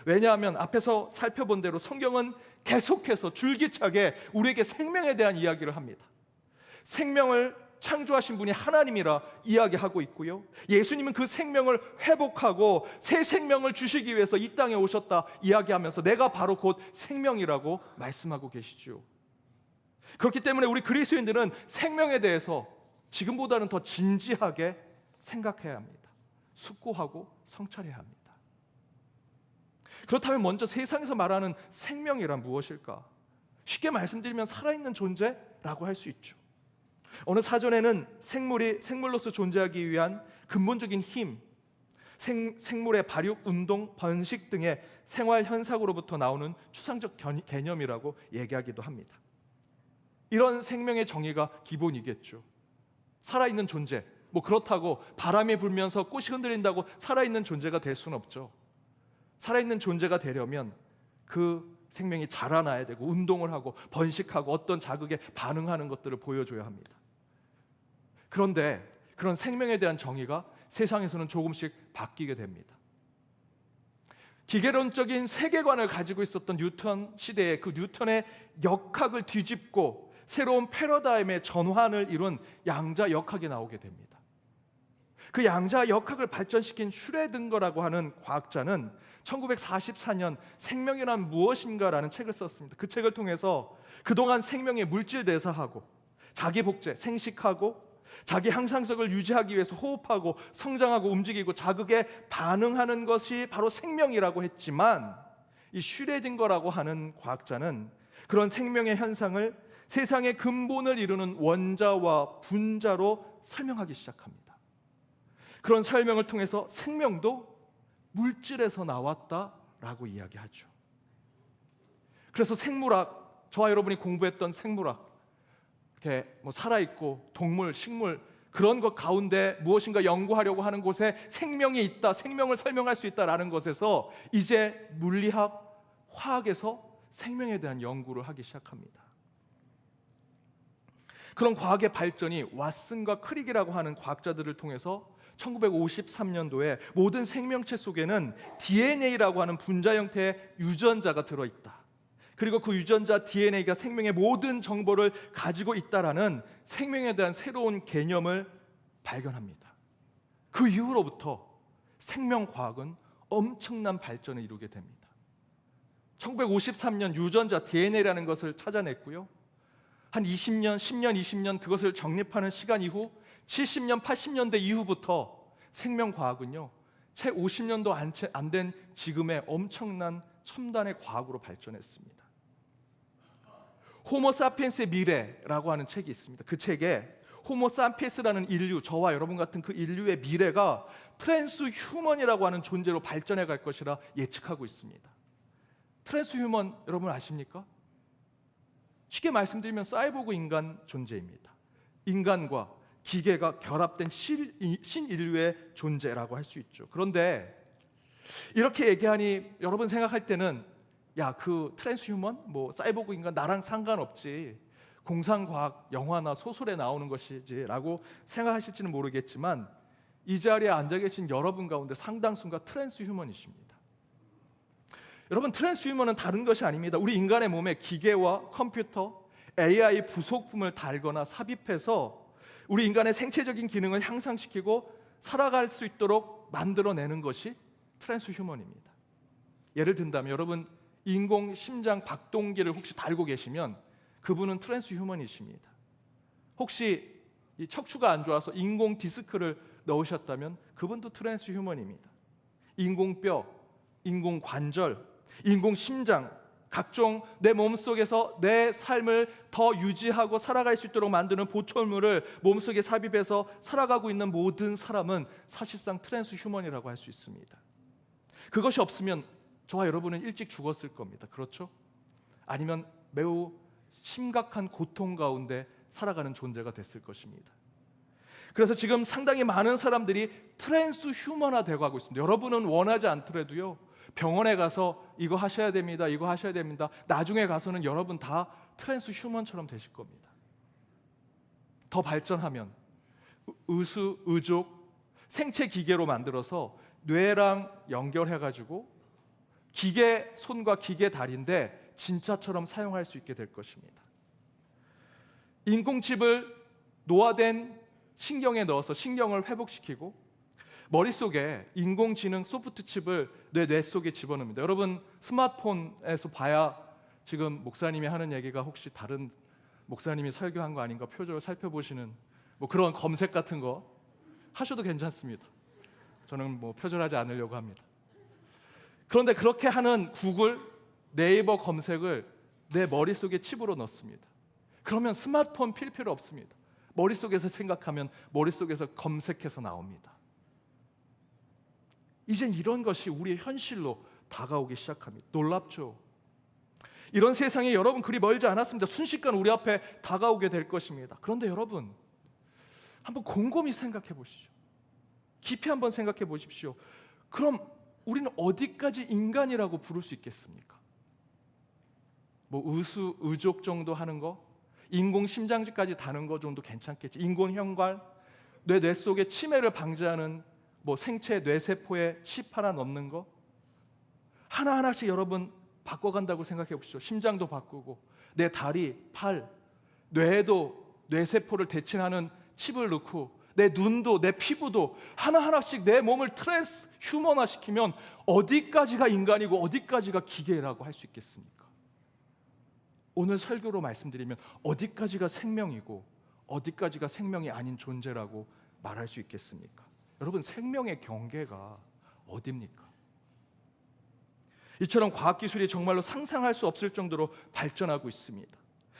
A: 왜냐하면 앞에서 살펴본 대로 성경은 계속해서 줄기차게 우리에게 생명에 대한 이야기를 합니다. 생명을 창조하신 분이 하나님이라 이야기하고 있고요, 예수님은 그 생명을 회복하고 새 생명을 주시기 위해서 이 땅에 오셨다 이야기하면서 내가 바로 곧 생명이라고 말씀하고 계시죠. 그렇기 때문에 우리 그리스도인들은 생명에 대해서 지금보다는 더 진지하게 생각해야 합니다. 숙고하고 성찰해야 합니다. 그렇다면 먼저 세상에서 말하는 생명이란 무엇일까? 쉽게 말씀드리면 살아있는 존재라고 할 수 있죠. 어느 사전에는 생물이 생물로서 존재하기 위한 근본적인 힘, 생물의 발육, 운동, 번식 등의 생활 현상으로부터 나오는 추상적 개념이라고 얘기하기도 합니다. 이런 생명의 정의가 기본이겠죠. 살아있는 존재, 그렇다고 바람이 불면서 꽃이 흔들린다고 살아있는 존재가 될 수는 없죠. 살아있는 존재가 되려면 그 생명이 자라나야 되고 운동을 하고 번식하고 어떤 자극에 반응하는 것들을 보여줘야 합니다. 그런데 그런 생명에 대한 정의가 세상에서는 조금씩 바뀌게 됩니다. 기계론적인 세계관을 가지고 있었던 뉴턴 시대에 그 뉴턴의 역학을 뒤집고 새로운 패러다임의 전환을 이룬 양자 역학이 나오게 됩니다. 그 양자 역학을 발전시킨 슈레딩거라고 하는 과학자는 1944년 생명이란 무엇인가라는 책을 썼습니다. 그 책을 통해서 그동안 생명의 물질 대사하고 자기 복제, 생식하고 자기 항상성을 유지하기 위해서 호흡하고 성장하고 움직이고 자극에 반응하는 것이 바로 생명이라고 했지만, 이 슈레딩거라고 하는 과학자는 그런 생명의 현상을 세상의 근본을 이루는 원자와 분자로 설명하기 시작합니다. 그런 설명을 통해서 생명도 물질에서 나왔다라고 이야기하죠. 그래서 생물학, 저와 여러분이 공부했던 생물학, 이렇게 살아있고 동물, 식물 그런 것 가운데 무엇인가 연구하려고 하는 곳에 생명이 있다, 생명을 설명할 수 있다라는 것에서 이제 물리학, 화학에서 생명에 대한 연구를 하기 시작합니다. 그런 과학의 발전이 왓슨과 크릭이라고 하는 과학자들을 통해서 1953년도에 모든 생명체 속에는 DNA라고 하는 분자 형태의 유전자가 들어있다. 그리고 그 유전자 DNA가 생명의 모든 정보를 가지고 있다라는 생명에 대한 새로운 개념을 발견합니다. 그 이후로부터 생명과학은 엄청난 발전을 이루게 됩니다. 1953년 유전자 DNA라는 것을 찾아냈고요. 한 20년, 10년, 20년 그것을 정립하는 시간 이후 70년, 80년대 이후부터 생명과학은요, 채 50년도 안 된 지금의 엄청난 첨단의 과학으로 발전했습니다. 호모 사피엔스의 미래라고 하는 책이 있습니다. 그 책에 호모 사피엔스라는 인류, 저와 여러분 같은 그 인류의 미래가 트랜스 휴먼이라고 하는 존재로 발전해 갈 것이라 예측하고 있습니다. 트랜스 휴먼 여러분 아십니까? 쉽게 말씀드리면 사이보그 인간 존재입니다. 인간과 기계가 결합된 신인류의 존재라고 할 수 있죠. 그런데 이렇게 얘기하니 여러분 생각할 때는 야, 그 트랜스휴먼, 뭐 사이보그 인간 나랑 상관없지, 공상과학 영화나 소설에 나오는 것이지 라고 생각하실지는 모르겠지만 이 자리에 앉아 계신 여러분 가운데 상당수가 트랜스휴먼이십니다. 여러분, 트랜스휴먼은 다른 것이 아닙니다. 우리 인간의 몸에 기계와 컴퓨터, AI 부속품을 달거나 삽입해서 우리 인간의 생체적인 기능을 향상시키고 살아갈 수 있도록 만들어내는 것이 트랜스휴먼입니다. 예를 든다면 여러분 인공 심장 박동기를 혹시 달고 계시면 그분은 트랜스휴먼이십니다. 혹시 이 척추가 안 좋아서 인공 디스크를 넣으셨다면 그분도 트랜스휴먼입니다. 인공뼈, 인공 관절, 인공 심장, 각종 내 몸속에서 내 삶을 더 유지하고 살아갈 수 있도록 만드는 보철물을 몸속에 삽입해서 살아가고 있는 모든 사람은 사실상 트랜스휴먼이라고 할 수 있습니다. 그것이 없으면 저와 여러분은 일찍 죽었을 겁니다. 그렇죠? 아니면 매우 심각한 고통 가운데 살아가는 존재가 됐을 것입니다. 그래서 지금 상당히 많은 사람들이 트랜스휴먼화 되고 하고 있습니다. 여러분은 원하지 않더라도요, 병원에 가서 이거 하셔야 됩니다, 이거 하셔야 됩니다. 나중에 가서는 여러분 다 트랜스휴먼처럼 되실 겁니다. 더 발전하면 의수, 의족, 생체 기계로 만들어서 뇌랑 연결해가지고 기계 손과 기계 다리인데 진짜처럼 사용할 수 있게 될 것입니다. 인공칩을 노화된 신경에 넣어서 신경을 회복시키고 머릿속에 인공지능 소프트칩을 뇌 속에 집어넣습니다. 여러분 스마트폰에서 봐야 지금 목사님이 하는 얘기가 혹시 다른 목사님이 설교한 거 아닌가 표적을 살펴보시는 뭐 그런 검색 같은 거 하셔도 괜찮습니다. 저는 뭐 표절하지 않으려고 합니다. 그런데 그렇게 하는 구글, 네이버 검색을 내 머릿속에 칩으로 넣습니다. 그러면 스마트폰 필요 없습니다. 머릿속에서 생각하면 머릿속에서 검색해서 나옵니다. 이젠 이런 것이 우리의 현실로 다가오기 시작합니다. 놀랍죠? 이런 세상에 여러분 그리 멀지 않았습니다. 순식간 우리 앞에 다가오게 될 것입니다. 그런데 여러분 한번 곰곰이 생각해 보시죠. 깊이 한번 생각해 보십시오. 그럼 우리는 어디까지 인간이라고 부를 수 있겠습니까? 뭐 의수, 의족 정도 하는 거, 인공 심장지까지 다는 거 정도 괜찮겠지. 인공 현관, 뇌 속에 치매를 방지하는 뭐 생체 뇌세포에 칩 하나 넣는 거, 하나하나씩 여러분 바꿔간다고 생각해 보시죠. 심장도 바꾸고 내 다리, 팔, 뇌에도 뇌세포를 대칭하는 칩을 넣고 내 눈도 내 피부도 하나하나씩 내 몸을 트랜스휴먼화 시키면 어디까지가 인간이고 어디까지가 기계라고 할 수 있겠습니까? 오늘 설교로 말씀드리면 어디까지가 생명이고 어디까지가 생명이 아닌 존재라고 말할 수 있겠습니까? 여러분 생명의 경계가 어디입니까? 이처럼 과학기술이 정말로 상상할 수 없을 정도로 발전하고 있습니다.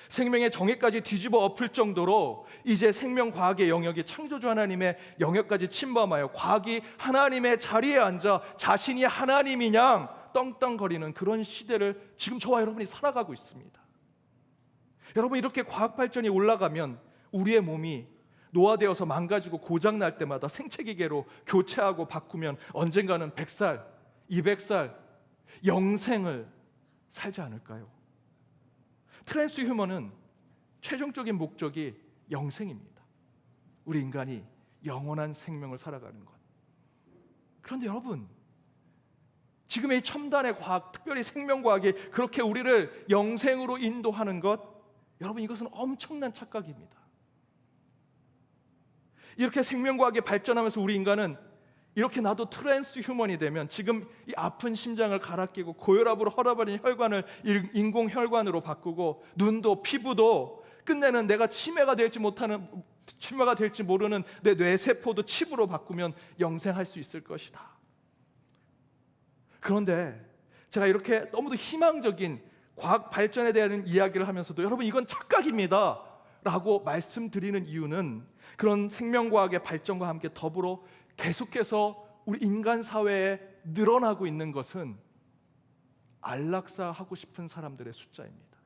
A: 생명의 정의까지 뒤집어 엎을 정도로 이제 생명과학의 영역이 창조주 하나님의 영역까지 침범하여 과학이 하나님의 자리에 앉아 자신이 하나님인 양 떵떵거리는 그런 시대를 지금 저와 여러분이 살아가고 있습니다. 여러분 이렇게 과학 발전이 올라가면 우리의 몸이 노화되어서 망가지고 고장 날 때마다 생체기계로 교체하고 바꾸면 언젠가는 100살, 200살 영생을 살지 않을까요? 트랜스 휴먼은 최종적인 목적이 영생입니다. 우리 인간이 영원한 생명을 살아가는 것. 그런데 여러분, 지금의 이 첨단의 과학, 특별히 생명과학이 그렇게 우리를 영생으로 인도하는 것, 여러분 이것은 엄청난 착각입니다. 이렇게 생명과학이 발전하면서 우리 인간은 이렇게 나도 트랜스 휴먼이 되면 지금 이 아픈 심장을 갈아 끼고 고혈압으로 헐어버린 혈관을 인공혈관으로 바꾸고 눈도 피부도 끝내는 내가 치매가 될지 모르는 내 뇌세포도 칩으로 바꾸면 영생할 수 있을 것이다. 그런데 제가 이렇게 너무도 희망적인 과학 발전에 대한 이야기를 하면서도 여러분 이건 착각입니다 라고 말씀드리는 이유는 그런 생명과학의 발전과 함께 더불어 계속해서 우리 인간 사회에 늘어나고 있는 것은 안락사하고 싶은 사람들의 숫자입니다.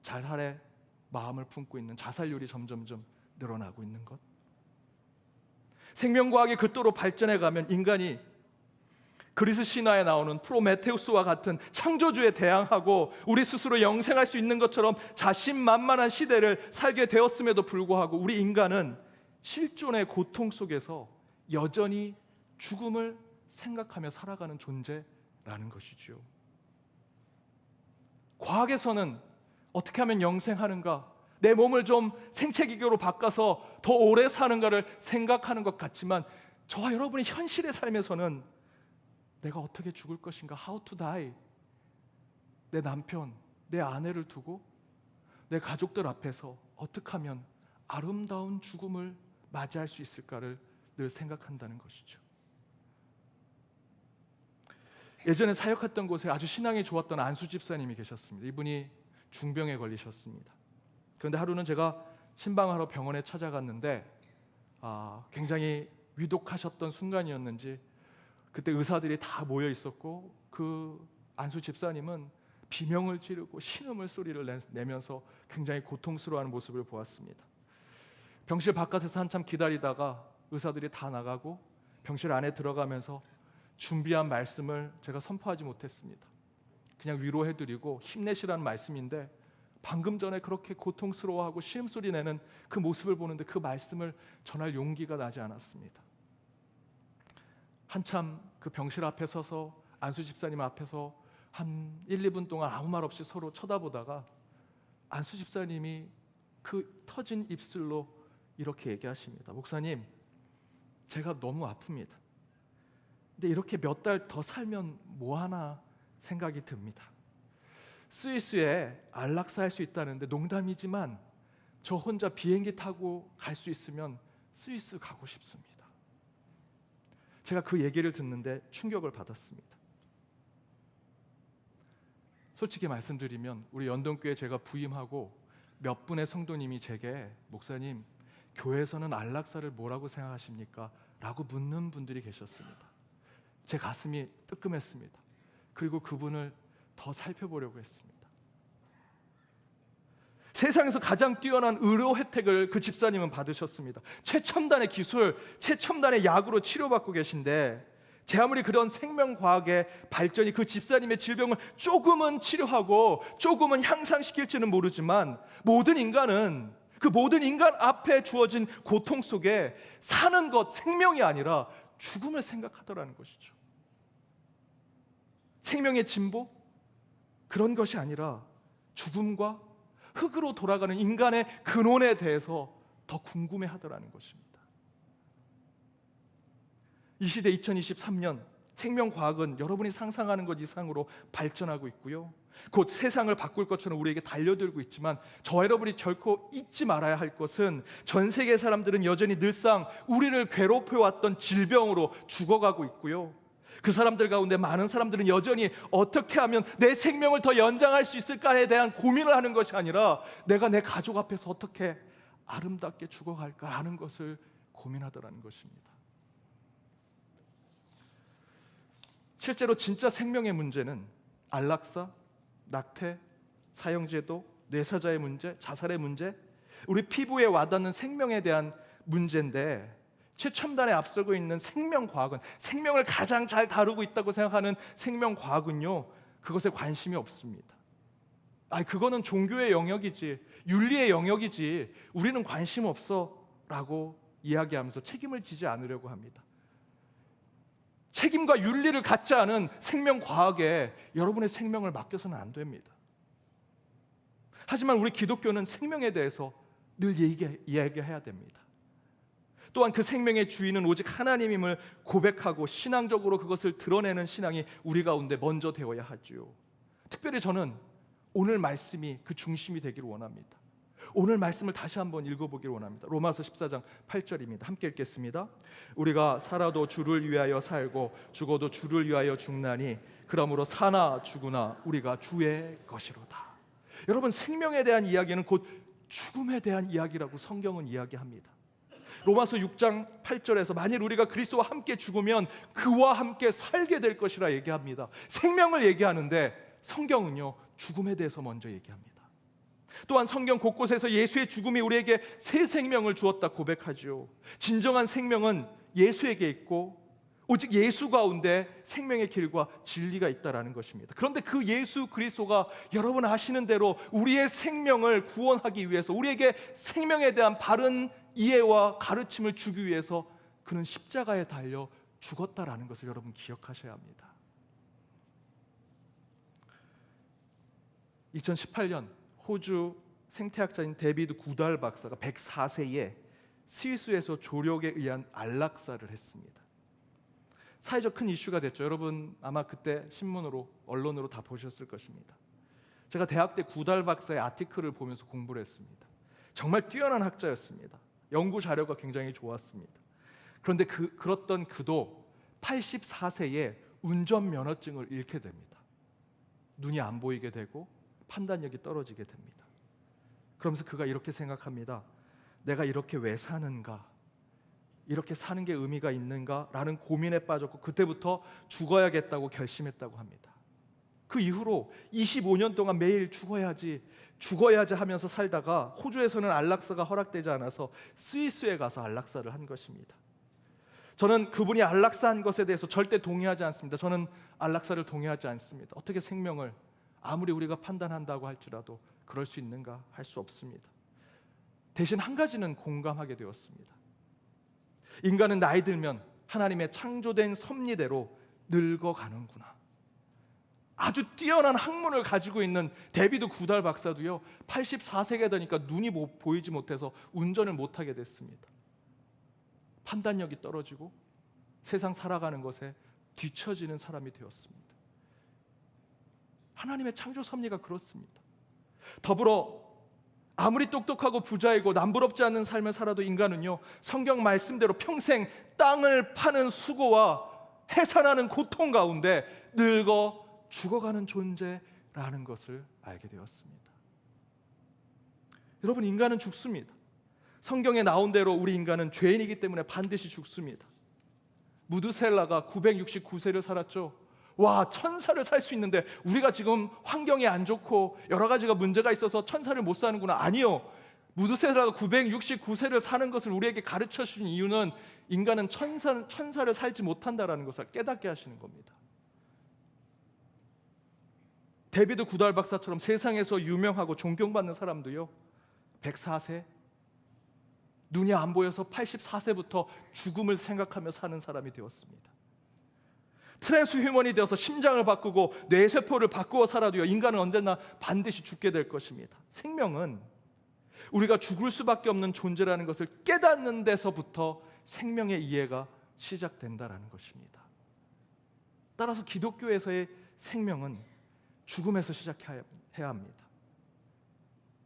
A: 자살에 마음을 품고 있는 자살률이 점점점 늘어나고 있는 것. 생명과학이 그토록 발전해 가면 인간이 그리스 신화에 나오는 프로메테우스와 같은 창조주에 대항하고 우리 스스로 영생할 수 있는 것처럼 자신만만한 시대를 살게 되었음에도 불구하고 우리 인간은 실존의 고통 속에서 여전히 죽음을 생각하며 살아가는 존재라는 것이죠. 과학에서는 어떻게 하면 영생하는가, 내 몸을 좀 생체기계로 바꿔서 더 오래 사는가를 생각하는 것 같지만 저와 여러분이 현실의 삶에서는 내가 어떻게 죽을 것인가, how to die, 내 남편, 내 아내를 두고 내 가족들 앞에서 어떻게 하면 아름다운 죽음을 맞이할 수 있을까를 늘 생각한다는 것이죠. 예전에 사역했던 곳에 아주 신앙이 좋았던 안수 집사님이 계셨습니다. 이분이 중병에 걸리셨습니다. 그런데 하루는 제가 신방하러 병원에 찾아갔는데 굉장히 위독하셨던 순간이었는지 그때 의사들이 다 모여 있었고 그 안수 집사님은 비명을 지르고 신음을 소리를 내면서 굉장히 고통스러워하는 모습을 보았습니다. 병실 바깥에서 한참 기다리다가 의사들이 다 나가고 병실 안에 들어가면서 준비한 말씀을 제가 선포하지 못했습니다. 그냥 위로해드리고 힘내시라는 말씀인데 방금 전에 그렇게 고통스러워하고 신음소리 내는 그 모습을 보는데 그 말씀을 전할 용기가 나지 않았습니다. 한참 그 병실 앞에 서서 안수 집사님 앞에서 한 1, 2분 동안 아무 말 없이 서로 쳐다보다가 안수 집사님이 그 터진 입술로 이렇게 얘기하십니다. 목사님, 제가 너무 아픕니다. 근데 이렇게 몇 달 더 살면 뭐하나 생각이 듭니다. 스위스에 안락사 할 수 있다는데 농담이지만 저 혼자 비행기 타고 갈 수 있으면 스위스 가고 싶습니다. 제가 그 얘기를 듣는데 충격을 받았습니다. 솔직히 말씀드리면 우리 연동교회 제가 부임하고 몇 분의 성도님이 제게 목사님, 교회에서는 안락사를 뭐라고 생각하십니까? 라고 묻는 분들이 계셨습니다. 제 가슴이 뜨끔했습니다. 그리고 그분을 더 살펴보려고 했습니다. 세상에서 가장 뛰어난 의료 혜택을 그 집사님은 받으셨습니다. 최첨단의 기술, 최첨단의 약으로 치료받고 계신데 제 아무리 그런 생명과학의 발전이 그 집사님의 질병을 조금은 치료하고 조금은 향상시킬지는 모르지만 모든 인간은 그 모든 인간 앞에 주어진 고통 속에 사는 것, 생명이 아니라 죽음을 생각하더라는 것이죠. 생명의 진보? 그런 것이 아니라 죽음과 흙으로 돌아가는 인간의 근원에 대해서 더 궁금해하더라는 것입니다. 이 시대 2023년 생명과학은 여러분이 상상하는 것 이상으로 발전하고 있고요. 곧 세상을 바꿀 것처럼 우리에게 달려들고 있지만 저와 여러분이 결코 잊지 말아야 할 것은 전 세계 사람들은 여전히 늘상 우리를 괴롭혀왔던 질병으로 죽어가고 있고요. 그 사람들 가운데 많은 사람들은 여전히 어떻게 하면 내 생명을 더 연장할 수 있을까에 대한 고민을 하는 것이 아니라 내가 내 가족 앞에서 어떻게 아름답게 죽어갈까라는 것을 고민하더라는 것입니다. 실제로 진짜 생명의 문제는 안락사, 낙태, 사형제도, 뇌사자의 문제, 자살의 문제, 우리 피부에 와닿는 생명에 대한 문제인데 최첨단에 앞서고 있는 생명과학은, 생명을 가장 잘 다루고 있다고 생각하는 생명과학은요, 그것에 관심이 없습니다. 그거는 종교의 영역이지, 윤리의 영역이지, 우리는 관심 없어 라고 이야기하면서 책임을 지지 않으려고 합니다. 책임과 윤리를 갖지 않은 생명과학에 여러분의 생명을 맡겨서는 안 됩니다. 하지만 우리 기독교는 생명에 대해서 늘 이야기해야 됩니다. 또한 그 생명의 주인은 오직 하나님임을 고백하고 신앙적으로 그것을 드러내는 신앙이 우리 가운데 먼저 되어야 하지요. 특별히 저는 오늘 말씀이 그 중심이 되기를 원합니다. 오늘 말씀을 다시 한번 읽어보기를 원합니다. 로마서 14장 8절입니다. 함께 읽겠습니다. 우리가 살아도 주를 위하여 살고 죽어도 주를 위하여 죽나니 그러므로 사나 죽으나 우리가 주의 것이로다. 여러분, 생명에 대한 이야기는 곧 죽음에 대한 이야기라고 성경은 이야기합니다. 로마서 6장 8절에서 만일 우리가 그리스도와 함께 죽으면 그와 함께 살게 될 것이라 얘기합니다. 생명을 얘기하는데 성경은요, 죽음에 대해서 먼저 얘기합니다. 또한 성경 곳곳에서 예수의 죽음이 우리에게 새 생명을 주었다 고백하죠. 진정한 생명은 예수에게 있고 오직 예수 가운데 생명의 길과 진리가 있다라는 것입니다. 그런데 그 예수 그리스도가 여러분 아시는 대로 우리의 생명을 구원하기 위해서, 우리에게 생명에 대한 바른 이해와 가르침을 주기 위해서 그는 십자가에 달려 죽었다라는 것을 여러분 기억하셔야 합니다. 2018년 호주 생태학자인 데비드 구달 박사가 104세에 스위스에서 조력에 의한 안락사를 했습니다. 사회적 큰 이슈가 됐죠. 여러분 아마 그때 신문으로, 언론으로 다 보셨을 것입니다. 제가 대학 때 구달 박사의 아티클을 보면서 공부를 했습니다. 정말 뛰어난 학자였습니다. 연구 자료가 굉장히 좋았습니다. 그런데 그렇던 그도 84세에 운전면허증을 잃게 됩니다. 눈이 안 보이게 되고 판단력이 떨어지게 됩니다. 그러면서 그가 이렇게 생각합니다. 내가 이렇게 왜 사는가? 이렇게 사는 게 의미가 있는가? 라는 고민에 빠졌고 그때부터 죽어야겠다고 결심했다고 합니다. 그 이후로 25년 동안 매일 죽어야지 하면서 살다가 호주에서는 안락사가 허락되지 않아서 스위스에 가서 안락사를 한 것입니다. 저는 그분이 안락사한 것에 대해서 절대 동의하지 않습니다. 저는 안락사를 동의하지 않습니다. 어떻게 생명을 아무리 우리가 판단한다고 할지라도 그럴 수 있는가? 할 수 없습니다. 대신 한 가지는 공감하게 되었습니다. 인간은 나이 들면 하나님의 창조된 섭리대로 늙어가는구나. 아주 뛰어난 학문을 가지고 있는 데비드 구달 박사도요, 84세가 되니까 눈이 보이지 못해서 운전을 못하게 됐습니다. 판단력이 떨어지고 세상 살아가는 것에 뒤처지는 사람이 되었습니다. 하나님의 창조 섭리가 그렇습니다. 더불어 아무리 똑똑하고 부자이고 남부럽지 않은 삶을 살아도 인간은요, 성경 말씀대로 평생 땅을 파는 수고와 해산하는 고통 가운데 늙어 죽어가는 존재라는 것을 알게 되었습니다. 여러분, 인간은 죽습니다. 성경에 나온 대로 우리 인간은 죄인이기 때문에 반드시 죽습니다. 무드셀라가 969세를 살았죠. 와, 천사를 살 수 있는데 우리가 지금 환경이 안 좋고 여러 가지가 문제가 있어서 천사를 못 사는구나. 아니요, 무드셀라가 969세를 사는 것을 우리에게 가르쳐 주신 이유는 인간은 천사를 살지 못한다라는 것을 깨닫게 하시는 겁니다. 데비드 구달 박사처럼 세상에서 유명하고 존경받는 사람도요, 104세, 눈이 안 보여서 84세부터 죽음을 생각하며 사는 사람이 되었습니다. 트랜스휴먼이 되어서 심장을 바꾸고 뇌세포를 바꾸어 살아도요, 인간은 언제나 반드시 죽게 될 것입니다. 생명은 우리가 죽을 수밖에 없는 존재라는 것을 깨닫는 데서부터 생명의 이해가 시작된다라는 것입니다. 따라서 기독교에서의 생명은 죽음에서 시작해야 합니다.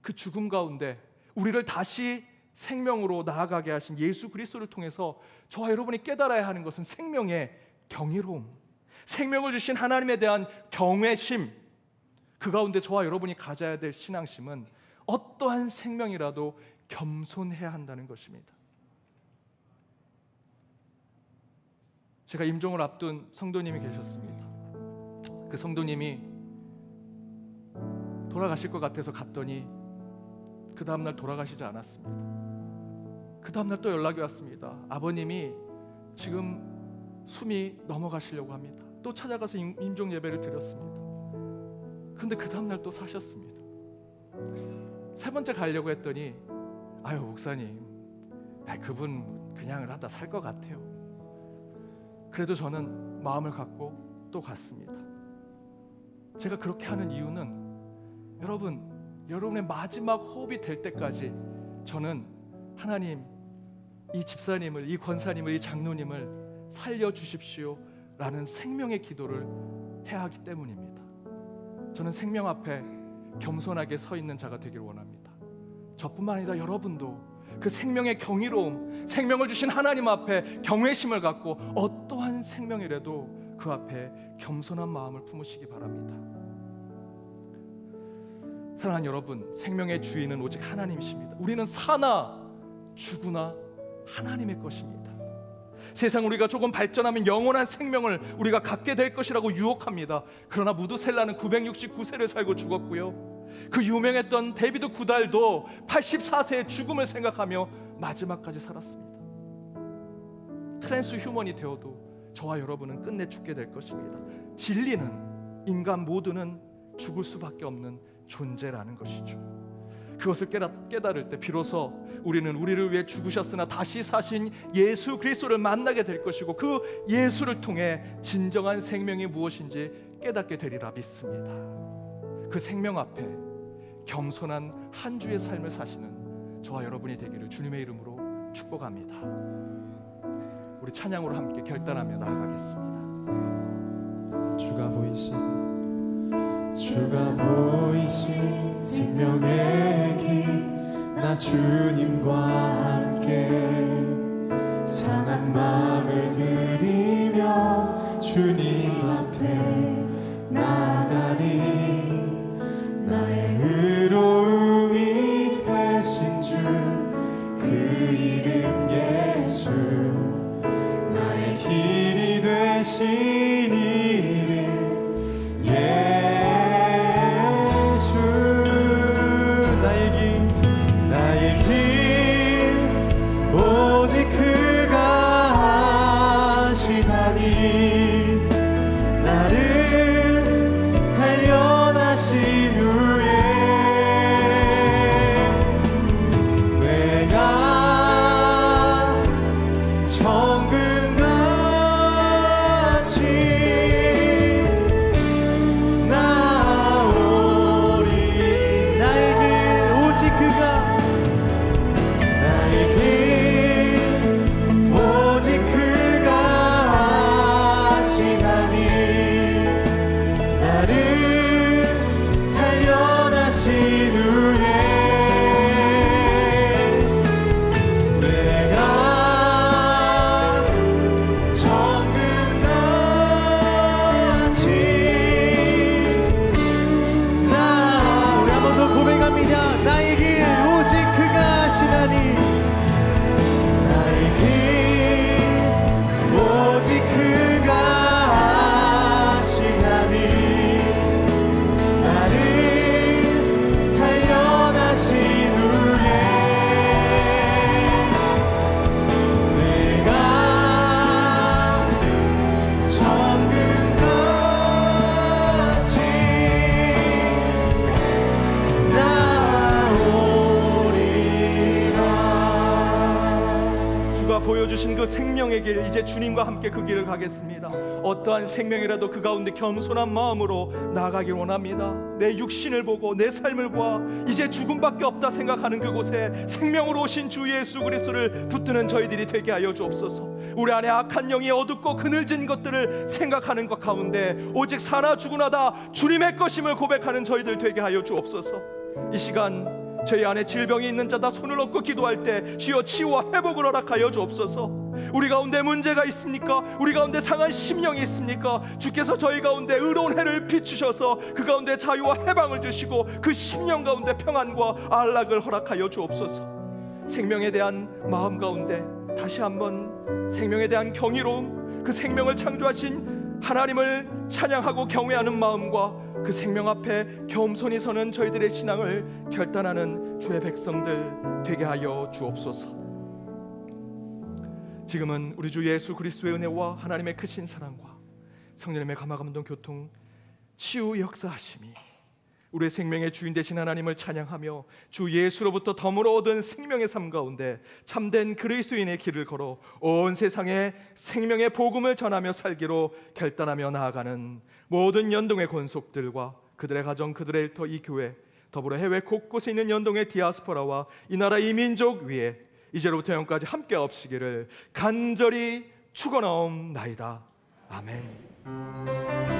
A: 그 죽음 가운데 우리를 다시 생명으로 나아가게 하신 예수 그리스도를 통해서 저와 여러분이 깨달아야 하는 것은 생명의 경이로움, 생명을 주신 하나님에 대한 경외심, 그 가운데 저와 여러분이 가져야 될 신앙심은 어떠한 생명이라도 겸손해야 한다는 것입니다. 제가 임종을 앞둔 성도님이 계셨습니다. 그 성도님이 돌아가실 것 같아서 갔더니 그 다음날 돌아가시지 않았습니다. 그 다음날 또 연락이 왔습니다. 아버님이 지금 숨이 넘어가시려고 합니다. 또 찾아가서 임종 예배를 드렸습니다. 그런데 그 다음날 또 사셨습니다. 세 번째 가려고 했더니 아유 목사님, 그분 그냥 하다 살 것 같아요. 그래도 저는 마음을 갖고 또 갔습니다. 제가 그렇게 하는 이유는 여러분의 마지막 호흡이 될 때까지 저는 하나님, 이 집사님을, 이 권사님을, 이 장로님을 살려주십시오 라는 생명의 기도를 해야 하기 때문입니다. 저는 생명 앞에 겸손하게 서 있는 자가 되길 원합니다. 저뿐만 아니라 여러분도 그 생명의 경이로움, 생명을 주신 하나님 앞에 경외심을 갖고 어떠한 생명이라도 그 앞에 겸손한 마음을 품으시기 바랍니다. 사랑하는 여러분, 생명의 주인은 오직 하나님이십니다. 우리는 사나 죽으나 하나님의 것입니다. 세상 우리가 조금 발전하면 영원한 생명을 우리가 갖게 될 것이라고 유혹합니다. 그러나 무두셀라는 969세를 살고 죽었고요, 그 유명했던 데비드 구달도 84세의 죽음을 생각하며 마지막까지 살았습니다. 트랜스 휴먼이 되어도 저와 여러분은 끝내 죽게 될 것입니다. 진리는 인간 모두는 죽을 수밖에 없는 존재라는 것이죠. 그것을 깨달을 때 비로소 우리는 우리를 위해 죽으셨으나 다시 사신 예수 그리스도를 만나게 될 것이고, 그 예수를 통해 진정한 생명이 무엇인지 깨닫게 되리라 믿습니다. 그 생명 앞에 겸손한 한 주의 삶을 사시는 저와 여러분이 되기를 주님의 이름으로 축복합니다. 우리 찬양으로 함께 결단하며 나아가겠습니다.
B: 주가 보이신 생명의 길, 나 주님과 함께 상한 마음을 드리며 주님 앞에 나가리. 나의 의로움이 되신 주, 그 이름 예수, 나의 길이 되신 이름 예수. 나의 길 오직 그가 하시나니, 나를 단련하신 후에 내가 정금같이 나오리. 나의 길 오직 그가, 나의 길 오직 그가 하시나니, 나를 단련하신 후에 내가 정금같이 우리 한 번 더 고백합니다. 나의 길 오직 그가 하시나니, 나의 길 오직 그가 하시나니, 나를 단련하신 후에 내가 정금같이 나오리라.
A: 주가 보여주신 그 생명의 길, 이제 주님과 함께 그 길을 가겠습니다. 어떠한 생명이라도 그 가운데 겸손한 마음으로 나아가길 원합니다. 내 육신을 보고 내 삶을 보아 이제 죽음밖에 없다 생각하는 그곳에 생명으로 오신 주 예수 그리스도를 붙드는 저희들이 되게 하여 주옵소서. 우리 안에 악한 영이 어둡고 그늘진 것들을 생각하는 것 가운데 오직 사나 죽으나 다 주님의 것임을 고백하는 저희들 되게 하여 주옵소서. 이 시간 저희 안에 질병이 있는 자다 손을 얹고 기도할 때 주여 치유와 회복을 허락하여 주옵소서. 우리 가운데 문제가 있습니까? 우리 가운데 상한 심령이 있습니까? 주께서 저희 가운데 의로운 해를 비추셔서 그 가운데 자유와 해방을 주시고 그 심령 가운데 평안과 안락을 허락하여 주옵소서. 생명에 대한 마음 가운데 다시 한번 생명에 대한 경이로움, 그 생명을 창조하신 하나님을 찬양하고 경외하는 마음과 그 생명 앞에 겸손히 서는 저희들의 신앙을 결단하는 주의 백성들 되게 하여 주옵소서. 지금은 우리 주 예수 그리스도의 은혜와 하나님의 크신 사랑과 성령님의 감화감동 교통 치유 역사하심이 우리의 생명의 주인 되신 하나님을 찬양하며 주 예수로부터 덤으로 얻은 생명의 삶 가운데 참된 그리스도인의 길을 걸어 온 세상에 생명의 복음을 전하며 살기로 결단하며 나아가는 모든 연동의 권속들과 그들의 가정, 그들의 일터, 이 교회, 더불어 해외 곳곳에 있는 연동의 디아스포라와 이 나라 이 민족 위에 이제로부터 영까지 함께 없으기를 간절히 축원하옵나이다. 아멘.